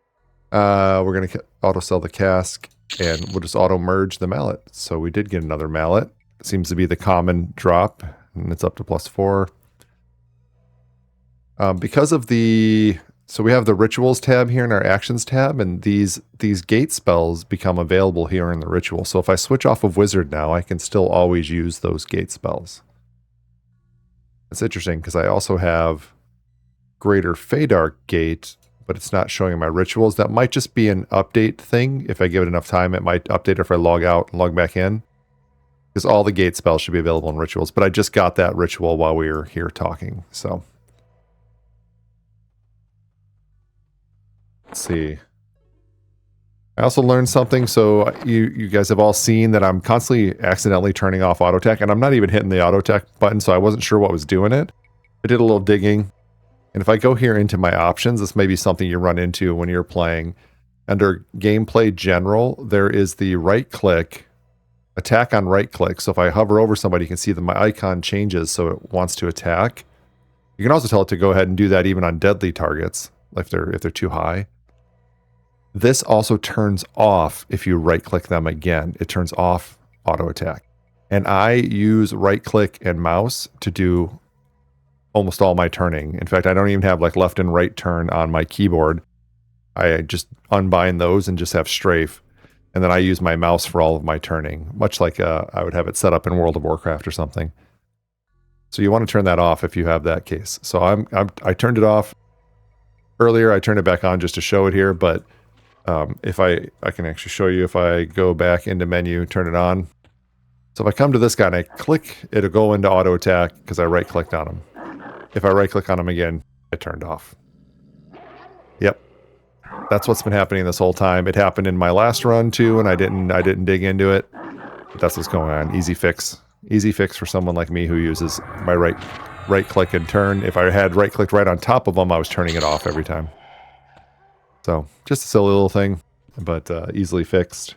We're going to auto sell the cask, and we'll just auto merge the mallet. So we did get another mallet. It seems to be the common drop, and it's up to +4. Because of so we have the rituals tab here in our actions tab, and these gate spells become available here in the ritual. So if I switch off of wizard now, I can still always use those gate spells. It's interesting because I also have Greater Feydark Gate, but it's not showing my rituals. That might just be an update thing. If I give it enough time, it might update if I log out and log back in. Because all the gate spells should be available in rituals. But I just got that ritual while we were here talking. So let's see. I also learned something. So you guys have all seen that I'm constantly accidentally turning off auto attack, and I'm not even hitting the auto attack button, so I wasn't sure what was doing it. I did a little digging. And if I go here into my options, this may be something you run into when you're playing. Under Gameplay General, there is the right-click, attack on right-click. So if I hover over somebody, you can see that my icon changes so it wants to attack. You can also tell it to go ahead and do that even on deadly targets, if they're too high. This also turns off if you right-click them again. It turns off auto-attack. And I use right-click and mouse to do almost all my turning. In fact, I don't even have like left and right turn on my keyboard. I just unbind those and just have strafe. And then I use my mouse for all of my turning, much like I would have it set up in World of Warcraft or something. So you want to turn that off if you have that case. So I turned it off earlier. I turned it back on just to show it here, but if I can actually show you if I go back into menu, turn it on. So if I come to this guy and I click, it'll go into auto attack because I right clicked on him. If I right-click on them again, it turned off. Yep. That's what's been happening this whole time. It happened in my last run too, and I didn't dig into it. But that's what's going on. Easy fix. Easy fix for someone like me who uses my right-click and turn. If I had right-clicked right on top of them, I was turning it off every time. So, just a silly little thing, but easily fixed.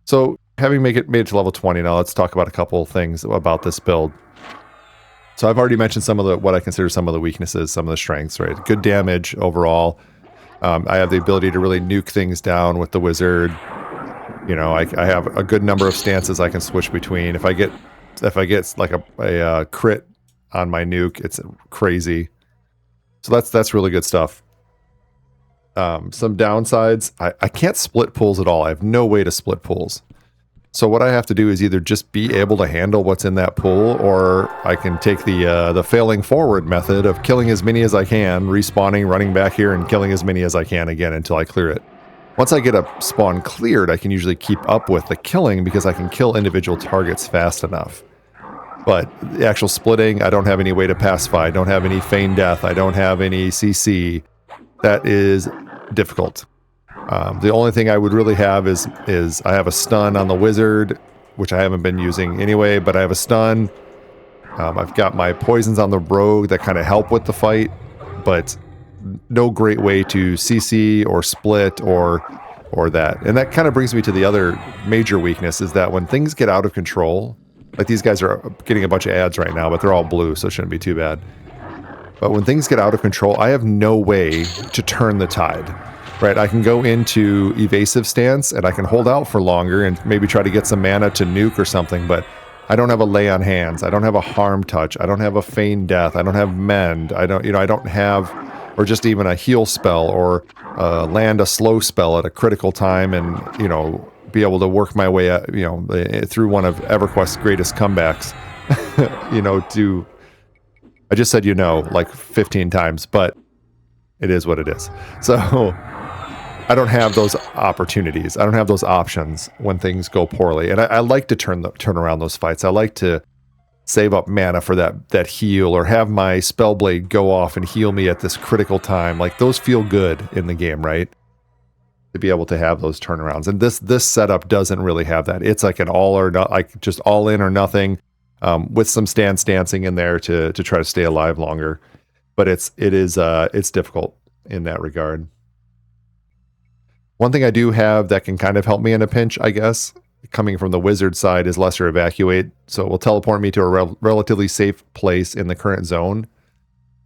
So, having made it to level 20 now, let's talk about a couple of things about this build. So I've already mentioned some of what I consider some of the weaknesses, some of the strengths, right? Good damage overall. I have the ability to really nuke things down with the wizard. I have a good number of stances I can switch between. If I get like a crit on my nuke, it's crazy. So that's really good stuff. Some downsides, I can't split pools at all. I have no way to split pools. So what I have to do is either just be able to handle what's in that pool, or I can take the failing forward method of killing as many as I can, respawning, running back here, and killing as many as I can again until I clear it. Once I get a spawn cleared, I can usually keep up with the killing because I can kill individual targets fast enough. But the actual splitting, I don't have any way to pacify. I don't have any feign death. I don't have any CC. That is difficult. The only thing I would really have is I have a stun on the wizard, which I haven't been using anyway, but I have a stun. I've got my poisons on the rogue that kind of help with the fight, but no great way to CC or split or that. And that kind of brings me to the other major weakness, is that when things get out of control, like these guys are getting a bunch of ads right now, but they're all blue, so it shouldn't be too bad. But when things get out of control, I have no way to turn the tide, right? I can go into evasive stance and I can hold out for longer and maybe try to get some mana to nuke or something, but I don't have a lay on hands. I don't have a harm touch. I don't have a feign death. I don't have mend. I don't have, or just even a heal spell or land a slow spell at a critical time and, be able to work my way, through one of Everquest's greatest comebacks, I just said, like 15 times, but it is what it is. So I don't have those opportunities. I don't have those options when things go poorly. And I like to turn around those fights. I like to save up mana for that heal, or have my Spellblade go off and heal me at this critical time. Like, those feel good in the game, right? To be able to have those turnarounds. And this setup doesn't really have that. It's like an all or not, like just all in or nothing, with some dancing in there to try to stay alive longer. But it's difficult in that regard. One thing I do have that can kind of help me in a pinch, I guess, coming from the wizard side, is Lesser Evacuate. So it will teleport me to a relatively safe place in the current zone,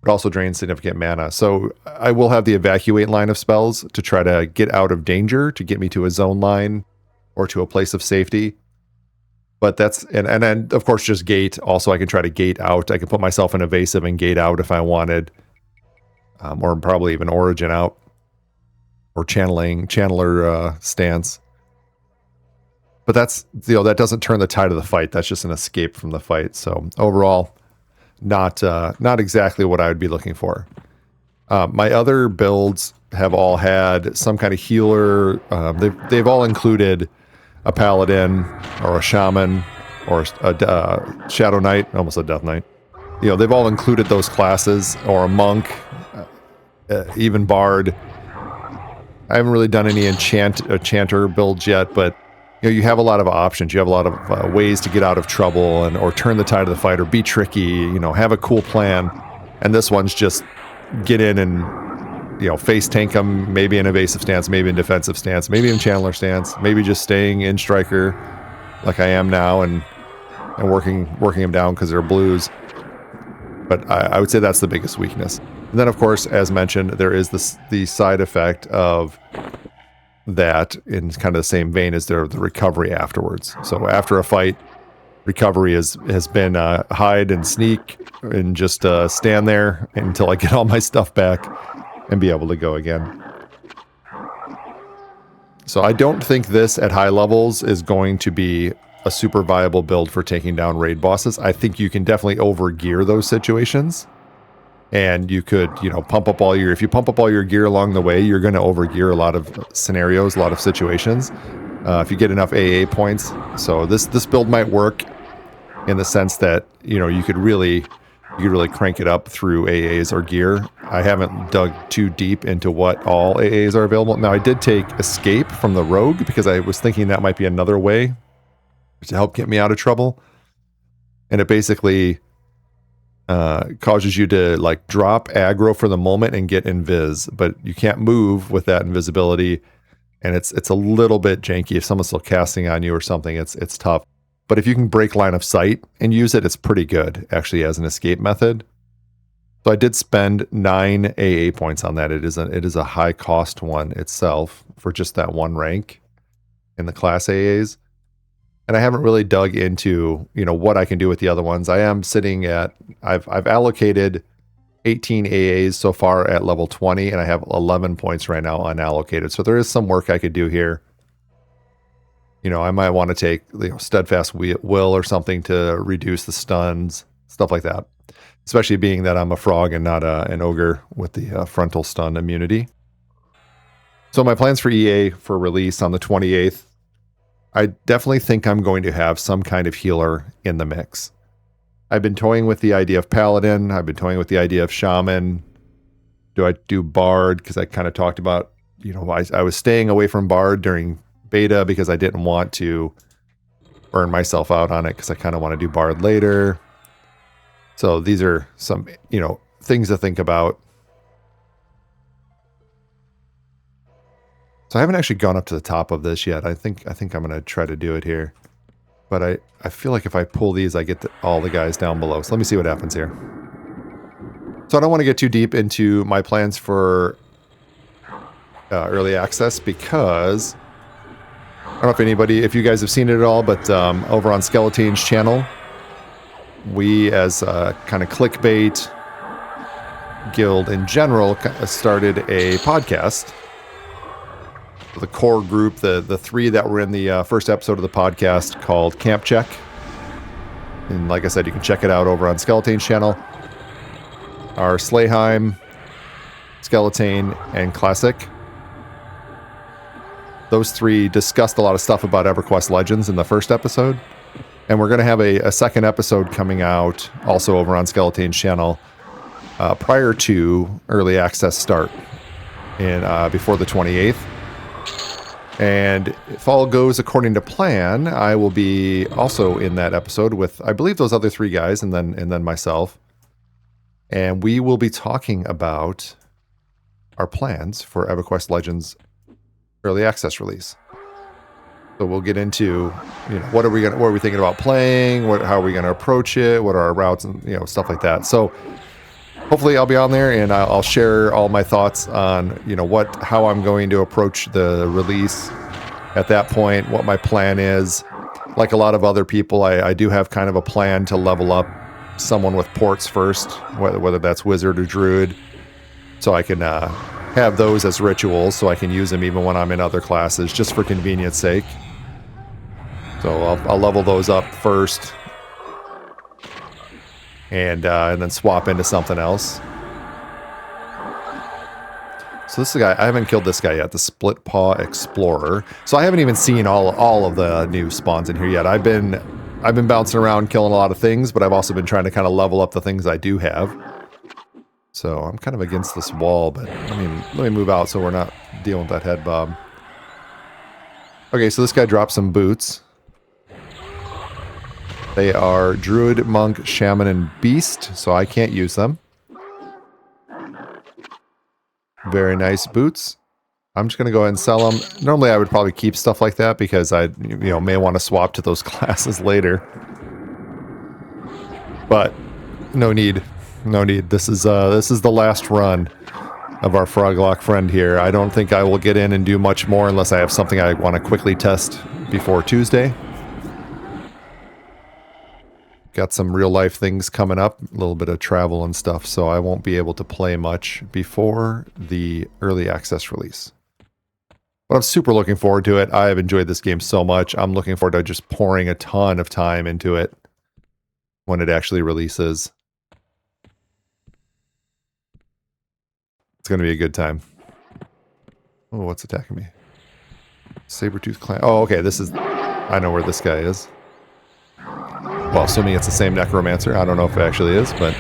but also drains significant mana. So I will have the Evacuate line of spells to try to get out of danger, to get me to a zone line or to a place of safety. But that's, and then of course just gate. Also, I can try to gate out. I can put myself in evasive and gate out if I wanted, or probably even origin out, or channeler stance. But that's, that doesn't turn the tide of the fight. That's just an escape from the fight. So overall, not exactly what I would be looking for. My other builds have all had some kind of healer. They've all included a paladin or a shaman or a shadow knight, almost a death knight. They've all included those classes, or a monk, even bard. I haven't really done any enchanter builds yet, but you have a lot of options. You have a lot of ways to get out of trouble or turn the tide of the fight, or be tricky, have a cool plan. And this one's just get in and, face tank them, maybe in evasive stance, maybe in defensive stance, maybe in channeler stance, maybe just staying in striker like I am now and working them down because they're blues. But I would say that's the biggest weakness. And then, of course, as mentioned, there is the side effect of that, in kind of the same vein as the recovery afterwards. So after a fight, recovery has been hide and sneak and just stand there until I get all my stuff back and be able to go again. So I don't think this at high levels is going to be a super viable build for taking down raid bosses. I think you can definitely overgear those situations. And you could, pump up if you pump up all your gear along the way, you're going to overgear a lot of scenarios, a lot of situations, if you get enough AA points. So this build might work in the sense that, you could really crank it up through AAs or gear. I haven't dug too deep into what all AAs are available. Now, I did take Escape from the Rogue because I was thinking that might be another way to help get me out of trouble. And it basically causes you to drop aggro for the moment and get invis, but you can't move with that invisibility, and it's a little bit janky. If someone's still casting on you or something, it's tough. But if you can break line of sight and use it, it's pretty good actually as an escape method. So I did spend 9 AA points on that. It is a high cost one itself for just that one rank in the class AAs. And I haven't really dug into, what I can do with the other ones. I am sitting at, I've allocated 18 AAs so far at level 20, and I have 11 points right now unallocated. So there is some work I could do here. I might want to take Steadfast Will or something to reduce the stuns, stuff like that. Especially being that I'm a frog and not an ogre with the frontal stun immunity. So my plans for EA for release on the 28th, I definitely think I'm going to have some kind of healer in the mix. I've been toying with the idea of Paladin. I've been toying with the idea of Shaman. Do I do Bard? Because I kind of talked about, I was staying away from Bard during beta because I didn't want to burn myself out on it because I kind of want to do Bard later. So these are some, things to think about. So I haven't actually gone up to the top of this yet. I think I'm going to try to do it here. But I feel like if I pull these, I get all the guys down below. So let me see what happens here. So I don't want to get too deep into my plans for early access because I don't know if you guys have seen it at all, but over on SkeleTANE's channel, we as a kind of clickbait guild in general started a podcast. The core group, the three that were in the first episode of the podcast called Camp Check. And like I said, you can check it out over on SkeleTANE's channel. Our Slayheim, SkeleTANE, and Classic. Those three discussed a lot of stuff about Everquest Legends in the first episode. And we're going to have a second episode coming out also over on SkeleTANE's channel prior to early access start before the 28th. And if all goes according to plan, I will be also in that episode with, I believe, those other three guys and then myself. And we will be talking about our plans for Everquest Legends early access release. So we'll get into, what are we thinking about playing? How are we going to approach it? What are our routes and stuff like that. So hopefully I'll be on there and I'll share all my thoughts on, how I'm going to approach the release at that point, what my plan is. Like a lot of other people, I do have kind of a plan to level up someone with ports first, whether that's Wizard or Druid, so I can have those as rituals, so I can use them even when I'm in other classes, just for convenience sake. So I'll level those up first. And then swap into something else. So this is the guy, I haven't killed this guy yet, the Split Paw Explorer. So I haven't even seen all of the new spawns in here yet. I've been bouncing around killing a lot of things, but I've also been trying to kind of level up the things I do have. So I'm kind of against this wall, but let me move out so we're not dealing with that head bob. Okay, so this guy dropped some boots. They are Druid, Monk, Shaman, and Beast, so I can't use them. Very nice boots. I'm just going to go ahead and sell them. Normally I would probably keep stuff like that because I may want to swap to those classes later. But no need. No need. This is the last run of our Froglok friend here. I don't think I will get in and do much more unless I have something I want to quickly test before Tuesday. Got some real life things coming up, a little bit of travel and stuff, so I won't be able to play much before the early access release. But I'm super looking forward to it. I have enjoyed this game so much. I'm looking forward to just pouring a ton of time into it when it actually releases. It's going to be a good time. Oh, what's attacking me? Sabertooth Clan. Oh, okay, I know where this guy is. Well, assuming it's the same necromancer. I don't know if it actually is, but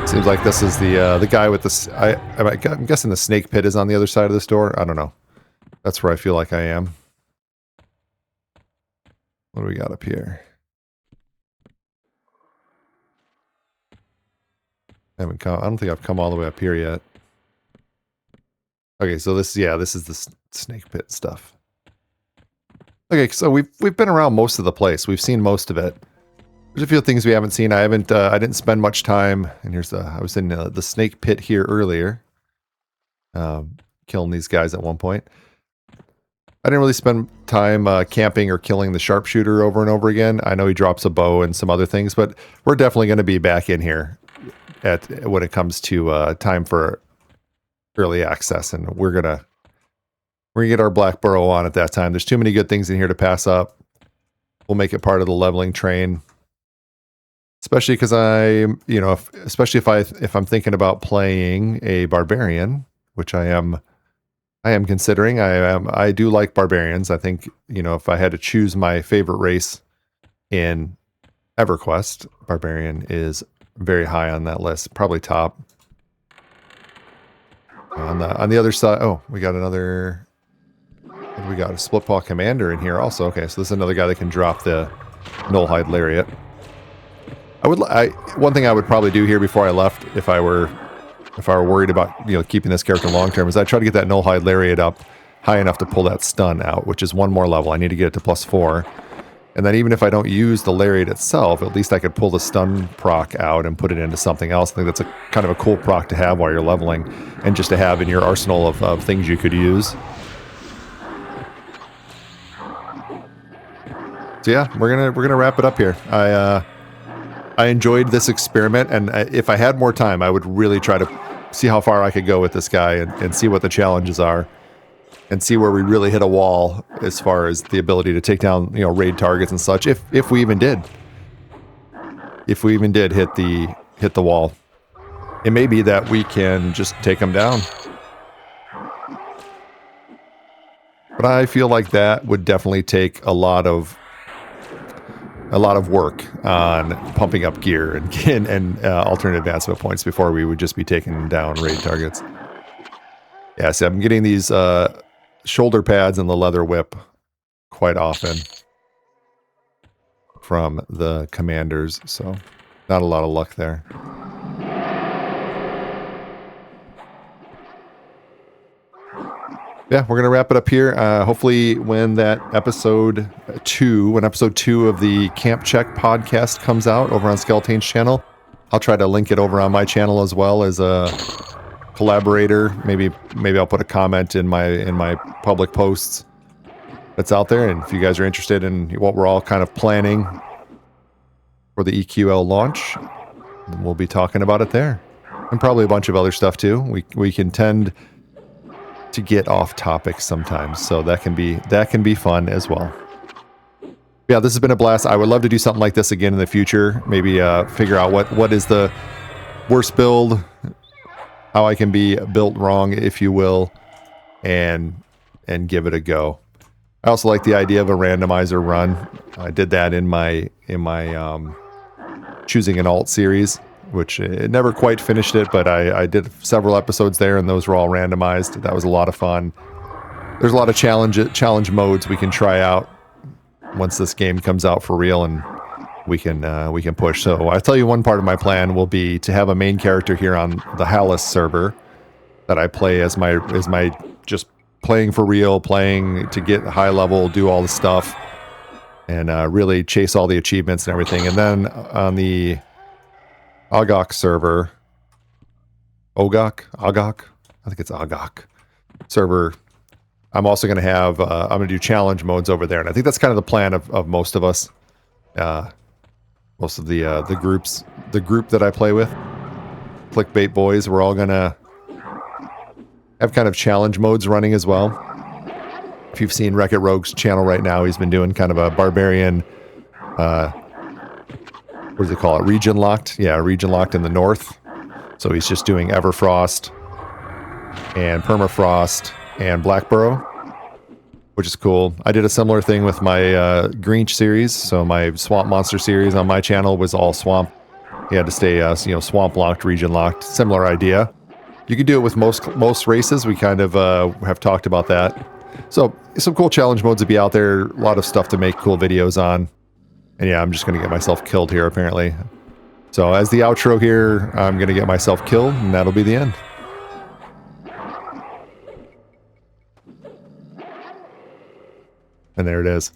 seems like this is the guy with this. I'm guessing the snake pit is on the other side of this door. I don't know. That's where I feel like I am. What do we got up here? I don't think I've come all the way up here yet. Okay, so this is the snake pit stuff. Okay, so we've been around most of the place. We've seen most of it. There's a few things we haven't seen. I didn't spend much time. And I was in the snake pit here earlier, killing these guys at one point. I didn't really spend time camping or killing the sharpshooter over and over again. I know he drops a bow and some other things, but we're definitely going to be back in here when it comes to time for early access, and we're gonna get our Black Burrow on at that time. There's too many good things in here to pass up. We'll make it part of the leveling train, especially because especially if I'm thinking about playing a barbarian, which I am considering. I do like barbarians. I think if I had to choose my favorite race in EverQuest. Barbarian is very high on that list, probably top. On the other side, oh, we got another. We got a split paw commander in here also. Okay, so this is another guy that can drop the Nullhide Lariat. One thing I would probably do here before I left, if I were worried about keeping this character long term, is I try to get that Nullhide Lariat up high enough to pull that stun out, which is one more level. I need to get it to +4. And then even if I don't use the Lariat itself, at least I could pull the stun proc out and put it into something else. I think that's a kind of a cool proc to have while you're leveling, and just to have in your arsenal of things you could use. So yeah, we're gonna wrap it up here. I enjoyed this experiment, and if I had more time, I would really try to see how far I could go with this guy and see what the challenges are, and see where we really hit a wall as far as the ability to take down raid targets and such. If we even did hit the wall, it may be that we can just take them down. But I feel like that would definitely take a lot of work on pumping up gear and alternate advancement points before we would just be taking down raid targets. Yeah, see, I'm getting these shoulder pads and the leather whip quite often from the commanders, so not a lot of luck there. Yeah, we're going to wrap it up here. Hopefully when episode 2 of the Camp Check podcast comes out over on SkeleTANE's channel, I'll try to link it over on my channel as well as a collaborator. Maybe I'll put a comment in my public posts that's out there. And if you guys are interested in what we're all kind of planning for the EQL launch, we'll be talking about it there. And probably a bunch of other stuff too. We can tend to get off topic sometimes, so that can be fun as well. Yeah, this has been a blast. I would love to do something like this again in the future. Maybe figure out what is the worst build, how I can be built wrong, if you will, and give it a go. I also like the idea of a randomizer run. I did that in my choosing an alt series, which it never quite finished it, but I did several episodes there, and those were all randomized. That was a lot of fun. There's a lot of challenge modes we can try out once this game comes out for real, and we can push. So I'll tell you, one part of my plan will be to have a main character here on the Hallis server that I play as my just playing for real, playing to get high level, do all the stuff, and really chase all the achievements and everything. And then on the Ogok server, Ogok, I think it's Ogok server, I'm also going to have, I'm going to do challenge modes over there. And I think that's kind of the plan of most of us, most of the group that I play with, Clickbait Boys. We're all going to have kind of challenge modes running as well. If you've seen Rekit Rogue's channel right now, he's been doing kind of a barbarian, what do they call it? Region locked? Yeah, region locked in the north. So he's just doing Everfrost and Permafrost and Blackburrow, which is cool. I did a similar thing with my Greench series. So my Swamp Monster series on my channel was all swamp. You had to stay, swamp locked, region locked. Similar idea. You can do it with most races. We kind of have talked about that. So some cool challenge modes to be out there. A lot of stuff to make cool videos on. And yeah, I'm just going to get myself killed here, apparently. So as the outro here, I'm going to get myself killed, and that'll be the end. And there it is.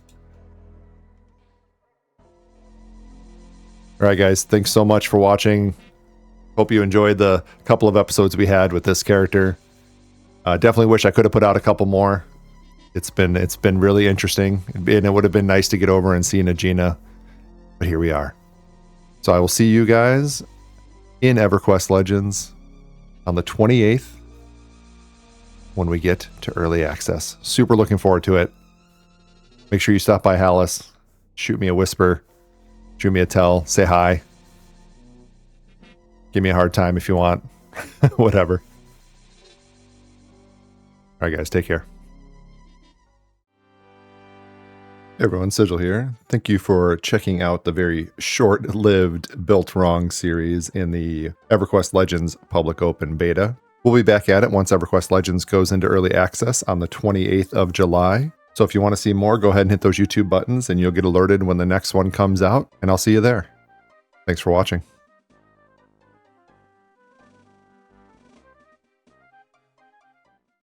All right, guys. Thanks so much for watching. Hope you enjoyed the couple of episodes we had with this character. Definitely wish I could have put out a couple more. It's been really interesting, and it would have been nice to get over and see Najina. But here we are. So I will see you guys in EverQuest Legends on the 28th when we get to early access. Super looking forward to it. Make sure you stop by Hallis. Shoot me a whisper. Shoot me a tell. Say hi. Give me a hard time if you want. Whatever. All right, guys. Take care. Hey everyone, Sigil here. Thank you for checking out the very short-lived Built Wrong series in the Everquest Legends public open beta. We'll be back at it once Everquest Legends goes into early access on the 28th of July. So if you want to see more, go ahead and hit those YouTube buttons and you'll get alerted when the next one comes out, and I'll see you there. Thanks for watching.